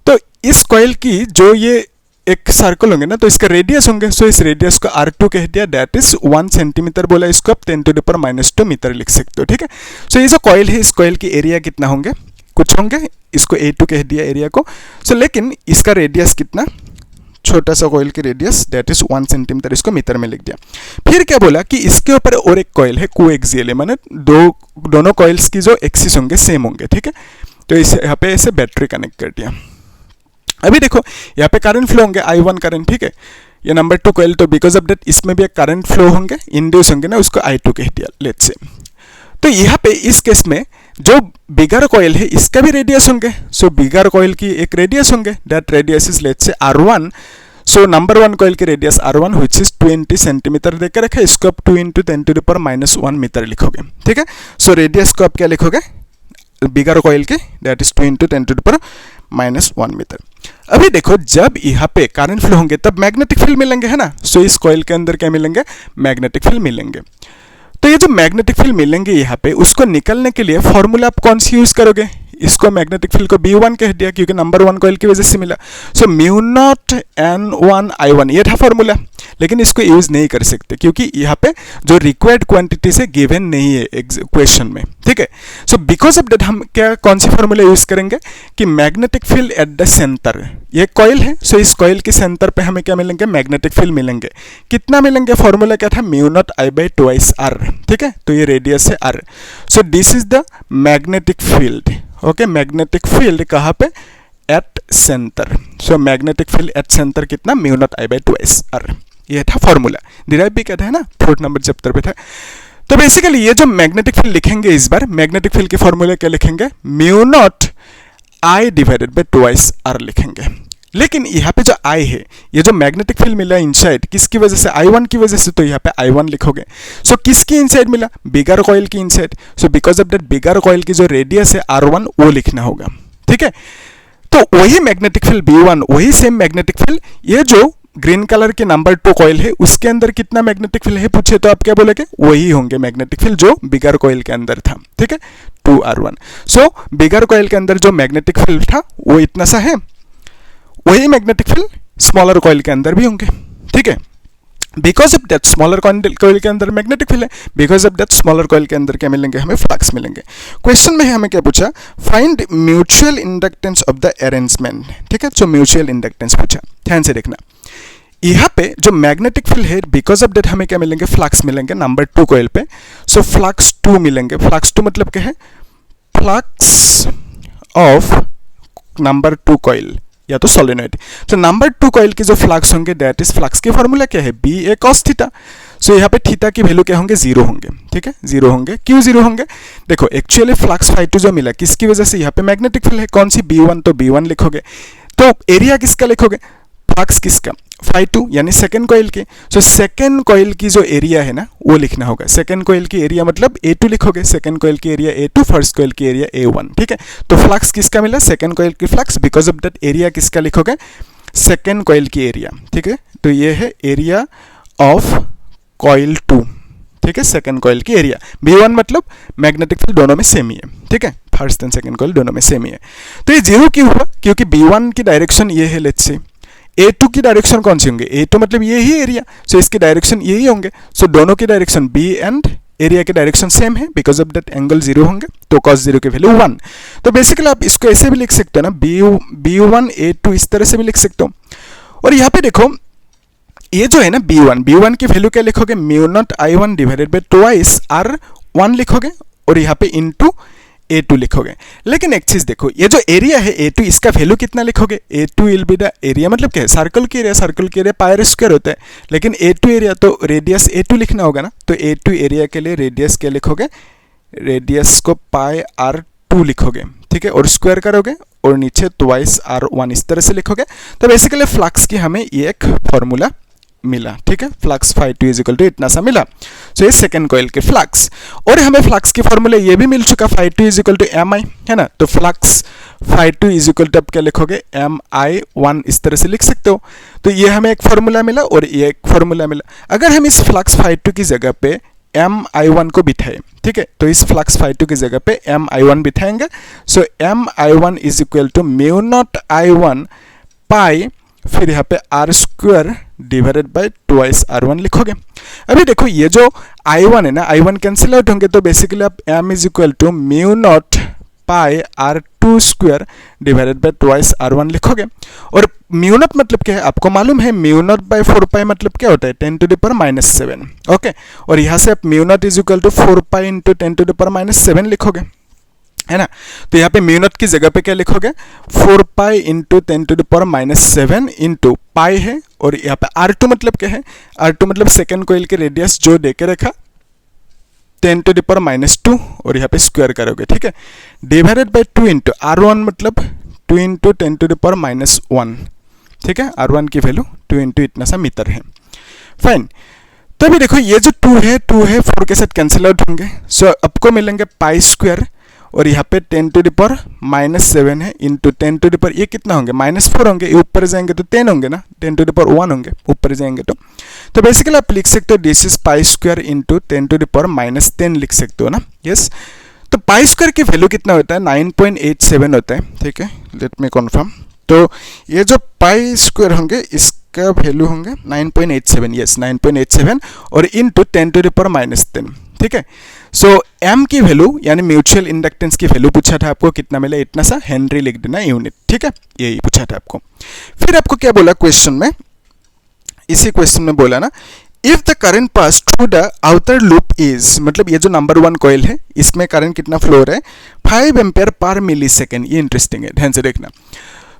तो इस कॉइल की जो ये एक सर्कल होंगे ना, तो इसका रेडियस होंगे, सो इस रेडियस को R2 कह दिया, दैट इज 1 सेंटीमीटर बोला, इसको आप 10 टू द पावर -2 मीटर लिख सकते हो, ठीक है। सो ये जो कॉइल है, इस कॉइल की एरिया कितना होंगे, कुछ होंगे, इसको A2 कह दिया एरिया को। सो लेकिन इसका रेडियस कितना, छोटा सा कॉइल की रेडियस दैट इज 1 सेंटीमीटर, इसको मीटर में लिख दिया। फिर क्या बोला कि इसके ऊपर और एक कॉइल है कोएक्सियल, माने दोनों कॉइल्स की जो एक्सिस होंगे सेम होंगे, ठीक है। तो इसे यहाँ पे ऐसे बैटरी कनेक्ट कर दिया। अभी देखो यहाँ पे करंट फ्लो होंगे I1 करंट, ठीक है, ये नंबर 2 कॉइल, तो बिकॉज ऑफ दैट इसमें भी एक करंट फ्लो होंगे, इंड्यूस होंगे ना, उसको I2 कह दिया लेट्स से। तो यहाँ पे इस केस में जो बिगर कॉइल है इसका भी रेडियस होंगे, सो बिगर कॉइल की एक रेडियस होंगे, that radius is let's say R1, so number 1 coil की radius R1 which is 20 centimetre देकर रखा है, इसको आप 2 × 10⁻⁻1 मीटर लिखोगे, ठीक है। सो रेडियस को आप क्या लिखोगे बिगर कॉइल के, दैट इज 2 × 10⁻⁻1 मीटर। अभी देखो जब यहाँ पे करंट फ्लो होंगे तब मैग्नेटिक फील्ड मिलेंगे, है ना। सो इस कॉइल के अंदर क्या मिलेंगे, मैग्नेटिक फील्ड मिलेंगे। तो ये जो मैग्नेटिक फील्ड मिलेंगे यहाँ पे, उसको निकलने के लिए फॉर्मूला आप कौन सी यूज करोगे, इसको मैग्नेटिक फील्ड को B1 कह दिया क्योंकि नंबर 1 कॉइल की वजह से मिला। सो μ0 N1I1 ये था फॉर्मूला, लेकिन इसको यूज नहीं कर सकते क्योंकि यहाँ पे जो रिक्वायर्ड क्वांटिटी से गिवन नहीं है इक्वेशन में, ठीक है। सो बिकॉज ऑफ दैट हम क्या कौन सी फॉर्मूला यूज करेंगे कि magnetic field at the centre, ये कॉइल है, सो इस कॉइल के सेंटर पे हमें क्या मिलेंगे, मैग्नेटिक फील्ड मिलेंगे। कितना मिलेंगे, फॉर्मूला क्या था, μ0I/2r, ठीक है। तो ये रेडियस है r। So this is the magnetic field, okay. Magnetic field कहाँ पे, at centre. So magnetic field at centre कितना, μ0I/2r, ये था फॉर्मूला। डिराइव भी कहता है ना, 4th नंबर चैप्टर पे था। तो बेसिकली ये जो मैग्नेटिक फील्ड लिखेंगे इस बार, मैग्नेटिक फील्ड के फॉर्मूले क्या लिखेंगे, μ0I/2r लिखेंगे। लेकिन यहाँ पे जो I है, ये जो मैग्नेटिक फील्ड मिला इनसाइड, किसकी वजह से, I1 की वजह से, तो यहाँ पे I1 लिखोगे। सो किसकी इनसाइड मिला, बिगर कॉइल की inside. So because of that bigger coil की जो रेडियस है R1 वो लिखना होगा, ठीक है। तो वही मैग्नेटिक फील्ड B1, वही सेम मैग्नेटिक फील्ड, ये जो ग्रीन कलर के नंबर 2 कॉइल है उसके अंदर कितना मैग्नेटिक फील्ड है पूछे तो आप क्या बोलेगे, वही होंगे मैग्नेटिक फील्ड जो बिगर कॉइल के अंदर था, ठीक है, 2R1। सो बिगर कॉइल के अंदर जो मैग्नेटिक फील्ड था वो इतना सा है, वही मैग्नेटिक फील्ड स्मॉलर कॉइल के अंदर भी होंगे, ठीक है। Because of that smaller coil के अंदर मैग्नेटिक फील्ड है, because of that smaller coil के अंदर क्या मिलेंगे, हमें फ्लक्स मिलेंगे। क्वेश्चन में हमें क्या पूछा, find mutual inductance of the arrangement, ठीक है। सो म्यूचुअल इंडक्टेंस पूछा, ध्यान से देखना। यहाँ पे जो मैग्नेटिक फील्ड है, बिकॉज ऑफ दैट हमें क्या मिलेंगे, फ्लक्स मिलेंगे नंबर 2 कॉइल पे। सो फ्लक्स 2 मिलेंगे। फ्लक्स 2 मतलब क्या है, फ्लक्स ऑफ नंबर 2 कॉइल या तो सोलेनॉइड। तो नंबर 2 कॉइल के जो फ्लक्स होंगे, दैट इज फ्लक्स की फॉर्मूला क्या है, BA cos थीटा। सो यहाँ पे थीटा की वैल्यू क्या होंगे, 0 होंगे, ठीक है, 0 होंगे। क्यों 0 होंगे, देखो एक्चुअली फ्लक्स φ2 जो मिला किसकी वजह से, यहाँ पे मैग्नेटिक फील्ड है, कौन सी, B1, तो B1 लिखोगे। तो एरिया किसका लिखोगे, फ्लक्स किसका, φ2 यानी सेकेंड कॉइल की। सो सेकेंड कॉइल की जो एरिया है ना वो लिखना होगा। सेकेंड कॉइल की एरिया मतलब A2 लिखोगे, सेकेंड कॉइल की एरिया A2, फर्स्ट कॉइल की एरिया A1, ठीक है। तो फ्लक्स किसका मिला, सेकेंड कॉइल की flux, because of that area किसका लिखोगे, सेकेंड कॉइल की एरिया, ठीक है। तो ये है एरिया ऑफ कॉइल 2, ठीक है, सेकेंड कॉइल की एरिया। B1 मतलब मैग्नेटिक फील्ड दोनों में सेम ही है, ठीक है, फर्स्ट एंड सेकेंड कॉइल दोनों में सेम ही है। तो ये 0 क्यों हुआ, क्योंकि B1 की डायरेक्शन ये है, लेट्स से A2 की डायरेक्शन कौन सी होंगे, A2 मतलब ये ही एरिया, सो इसकी डायरेक्शन यही होंगे। सो दोनों की डायरेक्शन B एंड एरिया की डायरेक्शन सेम है, बिकॉज ऑफ दैट एंगल 0 होंगे, तो cos 0 की वैल्यू 1। तो बेसिकली आप इसको ऐसे भी लिख सकते हो ना, B1 A2 इस तरह से भी लिख सकते हो। और यहाँ पे देखो ये जो है ना B1 की वैल्यू क्या लिखोगे, μ0I1/2 R1 लिखोगे, और यहाँ पे इंटू A2 लिखोगे। लेकिन एक चीज देखो, ये जो एरिया है A2, इसका वैल्यू कितना लिखोगे, A2 will be the area, मतलब क्या है, सर्कल की एरिया, सर्कल की एरिया पाई स्क्वायर होता है, लेकिन A2 एरिया तो रेडियस A2 लिखना होगा ना। तो A2 एरिया के लिए रेडियस क्या लिखोगे, रेडियस को πr2 लिखोगे, ठीक है, और स्क्वायर करोगे और नीचे 2r1 इस तरह से लिखोगे। तो बेसिकली फ्लक्स की हमें ये एक फॉर्मूला मिला, ठीक है, फ्लक्स φ2 = इतना सा मिला। सो ये सेकेंड कॉइल के फ्लक्स, और हमें फ्लक्स के फॉर्मूले ये भी मिल चुका, φ2 = mi, है ना। तो फ्लक्स φ2 = आप क्या लिखोगे, mi1 इस तरह से लिख सकते हो। तो ये हमें एक फॉर्मूला मिला और ये एक फॉर्मूला मिला। अगर हम इस फ्लक्स φ2 की जगह पे mi1 को बिठाएं, ठीक है, तो इस फ्लक्स φ2 की जगह पे mi1 बिठाएंगे। सो mi1 = μ0I1 पाई, फिर यहाँ पे r² डिवाइडेड बाय 2r1 लिखोगे। अभी देखो ये जो I1 है ना, I1 कैंसिल आउट होंगे, तो बेसिकली आप m = μ0 pi r2² divided by 2r1 लिखोगे। और μ0 मतलब क्या है, आपको मालूम है, μ0/4 पाई मतलब क्या होता है, 10⁻⁻7, ओके। और यहाँ से आप μ0 = 4 पाई × 10⁻⁷ लिखोगे, है ना। तो यहाँ पे μ0 की जगह पे क्या लिखोगे, 4 पाई × 10⁻⁷ इंटू पाई है, और यहाँ पे r2 मतलब क्या है, r2 मतलब सेकेंड कॉइल के रेडियस जो देके रखा 10⁻², और यहाँ पे स्क्वायर करोगे, ठीक है, डिवाइडेड बाय 2 × r1 मतलब 2 × 10⁻⁻1, ठीक है, R1 की वैल्यू 2 इंटू इतना सा मीटर है। फाइन, तो अभी देखो ये जो 2 है 4 के साथ कैंसिल आउट होंगे। सो आपको मिलेंगे पाई स्क्वायर और यहाँ पे 10 टू द पावर -7 है इंटू 10 टू द पावर, ये कितना होंगे -4 होंगे, ये ऊपर जाएंगे तो 10 होंगे ना, 10 टू द पावर 1 होंगे ऊपर जाएंगे तो बेसिकली आप लिख सकते हो this is pi square into 10 to the power -10 लिख सकते हो ना। यस, तो पाई स्क्वायर की वैल्यू कितना होता है 9.87 होता है। ठीक है, लेट मी कन्फर्म। तो ये जो पाई स्क्वायर होंगे इसका वैल्यू होंगे 9.87, यस 9.87 और इंटू 10 टू द पावर -10। ठीक है, सो एम की वैल्यू यानी म्यूचुअल इंडक्टेंस की वैल्यू पूछा था आपको, कितना मिला, इतना सा हेनरी लिख देना यूनिट। ठीक है, यही पूछा था आपको। फिर आपको क्या बोला क्वेश्चन में, इसी क्वेश्चन में बोला ना, if the current pass through the outer loop is, मतलब ये जो नंबर 1 कॉइल है इसमें करंट कितना फ्लो हो रहा है 5 एम्पियर पर मिली सेकेंड। ये इंटरेस्टिंग है, ध्यान से देखना।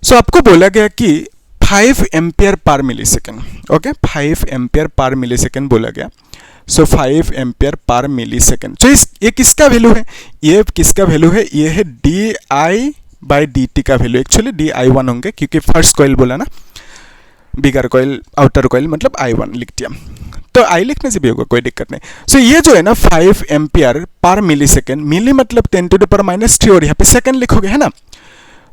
सो आपको बोला गया कि 5 एम्पियर पर मिली सेकेंड, ओके 5 एम्पियर पर मिली सेकेंड बोला गया। सो 5 एम्पियर पर मिली सेकेंड। सो ये किसका वैल्यू है, ये किसका वैल्यू है, ये है di/dt का वैल्यू। एक्चुअली di1 होंगे क्योंकि फर्स्ट कॉइल बोला ना, बिगर कॉइल आउटर कॉइल मतलब i1 लिख दिया, तो आई लिखने से भी होगा, कोई दिक्कत नहीं। सो ये जो है ना 5 एम्पियर पर मिली सेकेंड, मिली मतलब 10 टू द पावर -3 और यहाँ पे सेकेंड लिखोगे है ना,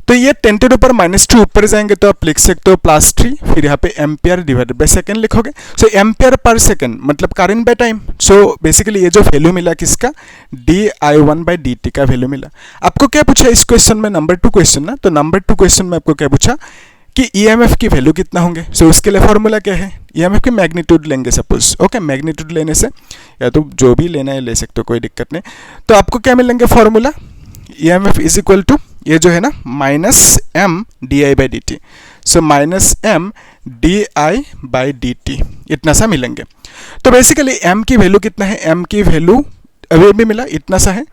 तो ये 10 टू द पावर -2 ऊपर जाएंगे तो आप लिख सकते हो +3, फिर यहाँ पे एम्पियर डिवाइडेड बाय सेकेंड लिखोगे। सो एम्पियर पर सेकेंड मतलब current by time. So basically ये जो वैल्यू मिला किसका, di1/dt का वैल्यू मिला। आपको क्या पूछा इस क्वेश्चन में, नंबर 2 क्वेश्चन ना, तो नंबर 2 क्वेश्चन में आपको क्या पूछा कि ईएमएफ की वैल्यू कितना होंगे। सो उसके लिए फॉर्मूला क्या है, ईएमएफ की मैग्नीट्यूड लेंगे सपोज, ओके मैग्नीट्यूड लेने से या तो जो भी लेना है ले सकते हो, कोई दिक्कत नहीं। तो आपको क्या मिलेंगे formula, EMF is equal to ये जो है ना -m di/dt। सो -m di/dt इतना सा मिलेंगे। तो बेसिकली m की वैल्यू कितना है, m की वैल्यू अभी भी मिला इतना सा है,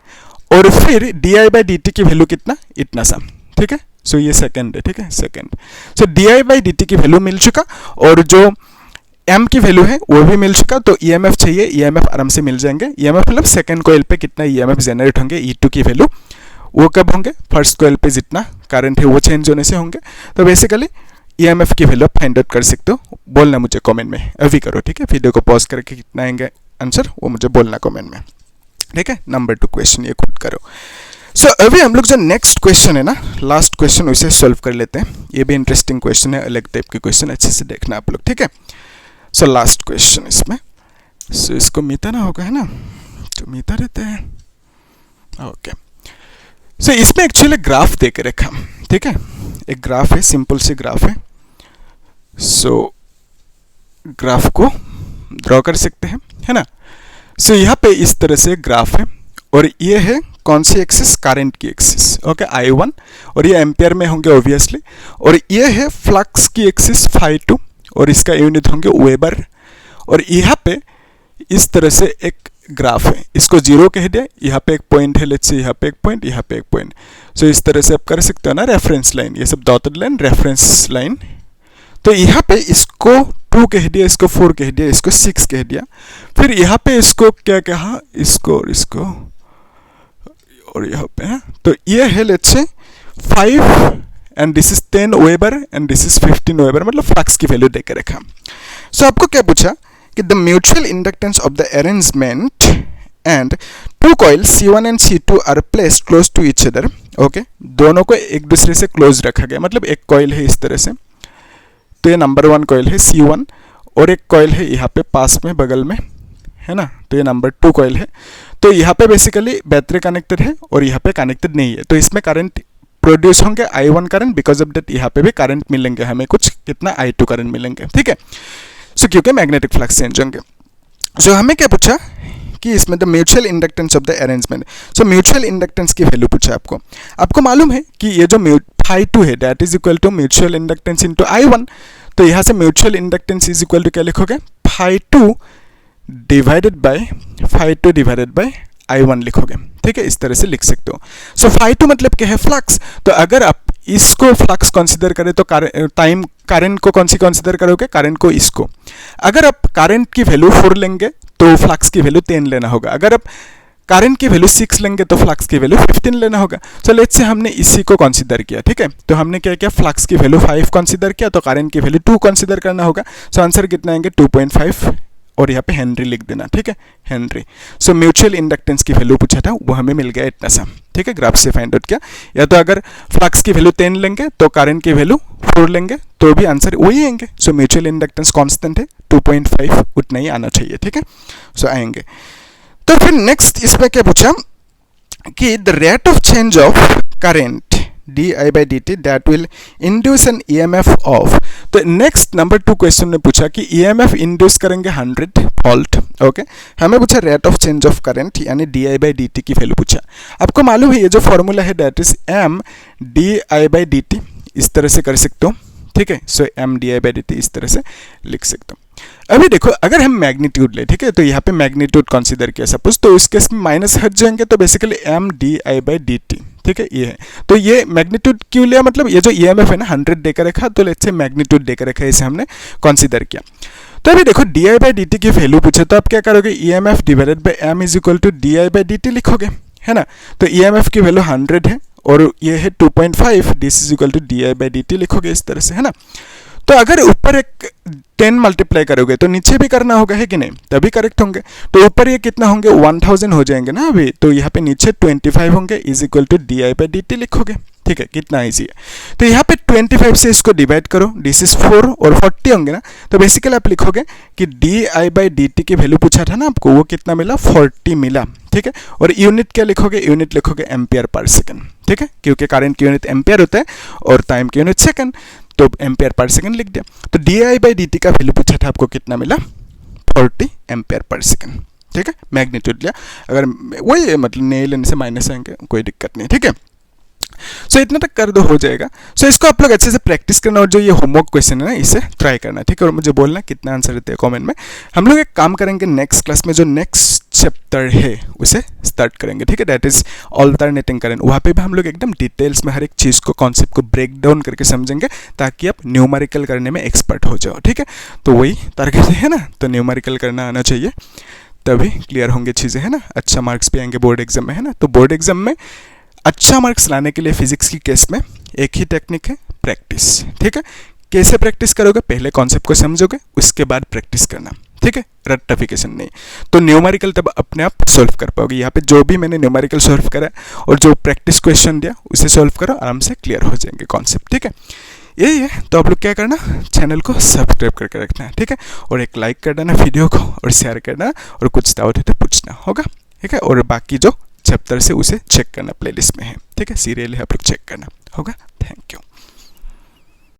और फिर di/dt की वैल्यू कितना, इतना सा। ठीक है, सो ये सेकंड है। ठीक है, सेकंड। सो di/dt की वैल्यू मिल चुका और जो m की वैल्यू है वो भी मिल चुका। तो ईएमएफ चाहिए, ईएमएफ आराम से मिल जाएंगे। ईएमएफ मतलब सेकंड कॉइल पे कितना ईएमएफ जनरेट होंगे, E2 की वैल्यू वो कब होंगे, फर्स्ट कॉइल पे जितना करंट है वो चेंज होने से होंगे। तो बेसिकली ईएमएफ की वैल्यू फाइंड आउट कर सकते हो, बोलना मुझे कमेंट में, अभी करो। ठीक है, वीडियो को पॉज करके कितना आएंगे आंसर वो मुझे बोलना कमेंट में। ठीक है, नंबर 2 क्वेश्चन ये खुद करो। सो अभी हम लोग जो नेक्स्ट क्वेश्चन है ना, लास्ट क्वेश्चन, उसे सॉल्व कर लेते हैं। ये भी इंटरेस्टिंग क्वेश्चन है, अलग टाइप के क्वेश्चन, अच्छे से देखना आप लोग। ठीक है, सो लास्ट क्वेश्चन इसमें, सो इसको मीता ना होगा है ना, तो मीता रहते हैं। ओके, सो इसमें एक्चुअली ग्राफ दे के रखा। ठीक है, एक ग्राफ है, सिंपल सी ग्राफ है। सो ग्राफ को ड्रॉ कर सकते हैं है ना। सो यहाँ पे इस तरह से ग्राफ है और ये है कौन सी एक्सिस, करंट की एक्सिस, ओके I1, और ये एम्पियर में होंगे ऑब्वियसली, और ये है फ्लक्स की एक्सिस φ2 और इसका यूनिट होंगे वेबर। और यहाँ पे इस तरह से एक ग्राफ है, इसको 0 कह दिया, यहाँ पे एक पॉइंट है, लेट्स से यहाँ पे एक पॉइंट, यहाँ पे एक पॉइंट। सो इस तरह से आप कर सकते हो ना, रेफरेंस लाइन, ये सब डॉटेड लाइन रेफरेंस लाइन। तो यहाँ पे इसको 2 कह दिया, इसको 4 कह दिया, इसको 6 कह दिया, फिर यहाँ पे इसको क्या कहा, इसको और इसको और यहाँ पे है। तो ये है let's say 5 and this is 10 weber and this is 15 weber, मतलब फ्लक्स की वैल्यू देकर रखा। सो आपको क्या पूछा कि the mutual inductance of the arrangement and 2 coil C1 and C2 are placed close to each other. Okay, दोनों को एक दूसरे से क्लोज रखा गया, मतलब एक कॉइल है इस तरह से, तो ये नंबर 1 कॉइल है C1 और एक कॉइल है यहाँ पे पास में बगल में है ना, तो ये नंबर 2 कॉइल है। तो यहाँ पे बेसिकली बैटरी कनेक्टेड है और यहाँ पे कनेक्टेड नहीं है, तो इसमें करंट प्रोड्यूस होंगे I1 current, because of that यहाँ पे भी करंट मिलेंगे हमें कुछ, कितना I2 करंट मिलेंगे। ठीक है, सो क्योंकि मैग्नेटिक फ्लक्स चेंज होंगे। सो हमें क्या पूछा कि इसमें the mutual inductance of the arrangement. So mutual inductance की वैल्यू पूछा आपको मालूम है कि ये जो φ2 है that is equal to mutual inductance into I1। तो यहाँ से mutual inductance is equal to क्या लिखोगे, φ2 डिवाइडेड बाय I1 लिखोगे। ठीक है, इस तरह से लिख सकते हो। सो φ2 मतलब क्या है, फ्लक्स। तो अगर आप इसको फ्लक्स कंसीडर करें तो टाइम करंट को कौन सी कंसीडर करोगे, करंट को इसको। अगर आप करंट की वैल्यू 4 लेंगे तो फ्लक्स की वैल्यू 10 लेना होगा। अगर आप करंट की वैल्यू 6 लेंगे तो फ्लक्स की वैल्यू 15 लेना होगा। सो लेट्स से हमने इसी को कंसीडर किया, ठीक है। तो हमने क्या किया, फ्लक्स की वैल्यू 5 कंसीडर किया, तो करंट की वैल्यू 2 कंसीडर करना होगा। सो आंसर कितना आएंगे 2.5 और यहाँ पे हेनरी लिख देना, ठीक है, हेनरी। सो म्यूचुअल इंडक्टेंस की वैल्यू पूछा था, वो हमें मिल गया इतना सा, ठीक है, ग्राफ से फाइंड आउट किया। या तो अगर फ्लक्स की वैल्यू 10 लेंगे तो करंट की वैल्यू 4 लेंगे तो भी आंसर वही आएंगे। सो म्यूचुअल इंडक्टेंस कांस्टेंट है, 2.5 उतना ही आना चाहिए, ठीक है। सो आएंगे। तो फिर नेक्स्ट इसमें क्या पूछा कि the rate of change of current di/dt that will induce an EMF of, तो नेक्स्ट नंबर 2 क्वेश्चन में पूछा कि EMF इंड्यूस करेंगे 100 वोल्ट, ओके। हमें पूछा rate of change of current यानी di/dt की वैल्यू पूछा। आपको मालूम है ये जो फॉर्मूला है दैट इज m di/dt, इस तरह से कर सकते हो, ठीक है। सो m di/dt इस तरह से लिख सकते हो। अभी देखो अगर हम मैग्नीट्यूड ले, ठीक है, तो यहाँ पे मैग्नीट्यूड कंसीडर किया सपोज, तो उस केस में माइनस हट जाएंगे तो बेसिकली m di/dt, ठीक है, ये है। तो ये मैग्नीट्यूड क्यों लिया, मतलब ये जो EMF है ना 100 देकर रखा, तो लेट्स से मैग्नीट्यूड देकर रखा है, इसे हमने कंसीडर किया। तो अभी देखो di/dt की वैल्यू पूछे तो आप क्या करोगे, EMF divided by m is equal to di/dt लिखोगे, है ना। तो EMF की वैल्यू 100 है और ये है 2.5, this is equal to di/dt लिखोगे इस तरह से, है ना। तो अगर ऊपर एक 10 मल्टीप्लाई करोगे तो नीचे भी करना होगा, है कि नहीं, तभी करेक्ट होंगे। तो ऊपर ये कितना होंगे 1000 हो जाएंगे ना अभी, तो यहाँ पे नीचे 25 होंगे इज इक्वल टू di/dt लिखोगे, ठीक है, कितना ईजी है। तो यहाँ पे 25 से इसको डिवाइड करो, दिस इज 4 और 40 होंगे ना, तो बेसिकली आप लिखोगे कि di/dt की वैल्यू पूछा था ना आपको, वो कितना मिला 40 मिला, ठीक है। और यूनिट क्या लिखोगे, यूनिट लिखोगे एम्पियर पर सेकंड, ठीक है, क्योंकि करंट की यूनिट एम्पियर होता है और टाइम की यूनिट सेकंड, तो एम्पियर पर सेकंड लिख दिया। तो di/dt का वैल्यू पूछा था आपको, कितना मिला 40 एम्पियर पर सेकंड, ठीक है। मैग्नीट्यूड लिया, अगर वही मतलब नहीं लेने से माइनस आएंगे कोई दिक्कत नहीं, ठीक है। सो इतना तक कर दो, हो जाएगा। सो इसको आप लोग अच्छे से प्रैक्टिस करना और जो ये होमवर्क क्वेश्चन है ना इसे ट्राई करना, ठीक है। और मुझे बोलना कितना आंसर देते हैं कमेंट में। हम लोग एक काम करेंगे नेक्स्ट क्लास में, जो नेक्स्ट चैप्टर है उसे स्टार्ट करेंगे, ठीक है, दैट इज ऑल्टरनेटिंग करंट। वहाँ पे भी हम लोग एकदम डिटेल्स में हर एक चीज़ को, कॉन्सेप्ट को ब्रेक डाउन करके समझेंगे ताकि आप न्यूमेरिकल करने में एक्सपर्ट हो जाओ, ठीक है। तो वही टारगेट है ना, तो न्यूमेरिकल करना आना चाहिए, तभी क्लियर होंगे चीज़ें, है ना। अच्छा मार्क्स भी आएंगे बोर्ड एग्जाम में, है ना। तो बोर्ड एग्जाम में अच्छा मार्क्स लाने के लिए फिजिक्स की केस में एक ही टेक्निक है, प्रैक्टिस, ठीक है। कैसे प्रैक्टिस करोगे, पहले कॉन्सेप्ट को समझोगे उसके बाद प्रैक्टिस करना, ठीक है, रट्टाफिकेशन नहीं। तो न्यूमेरिकल तब अपने आप सॉल्व कर पाओगे। यहाँ पे जो भी मैंने न्यूमेरिकल सॉल्व करा और जो प्रैक्टिस क्वेश्चन दिया उसे सॉल्व करो, आराम से क्लियर हो जाएंगे कॉन्सेप्ट, ठीक है। यही है। तो आप लोग क्या करना, चैनल को सब्सक्राइब करके रखना है, ठीक है, और एक लाइक कर देना वीडियो को और शेयर करना, और कुछ डाउट है तो पूछना होगा, ठीक है। और बाकी जो चैप्टर से उसे चेक करना प्लेलिस्ट में है, ठीक है, सीरियल है, आप लोग चेक करना होगा। Thank you.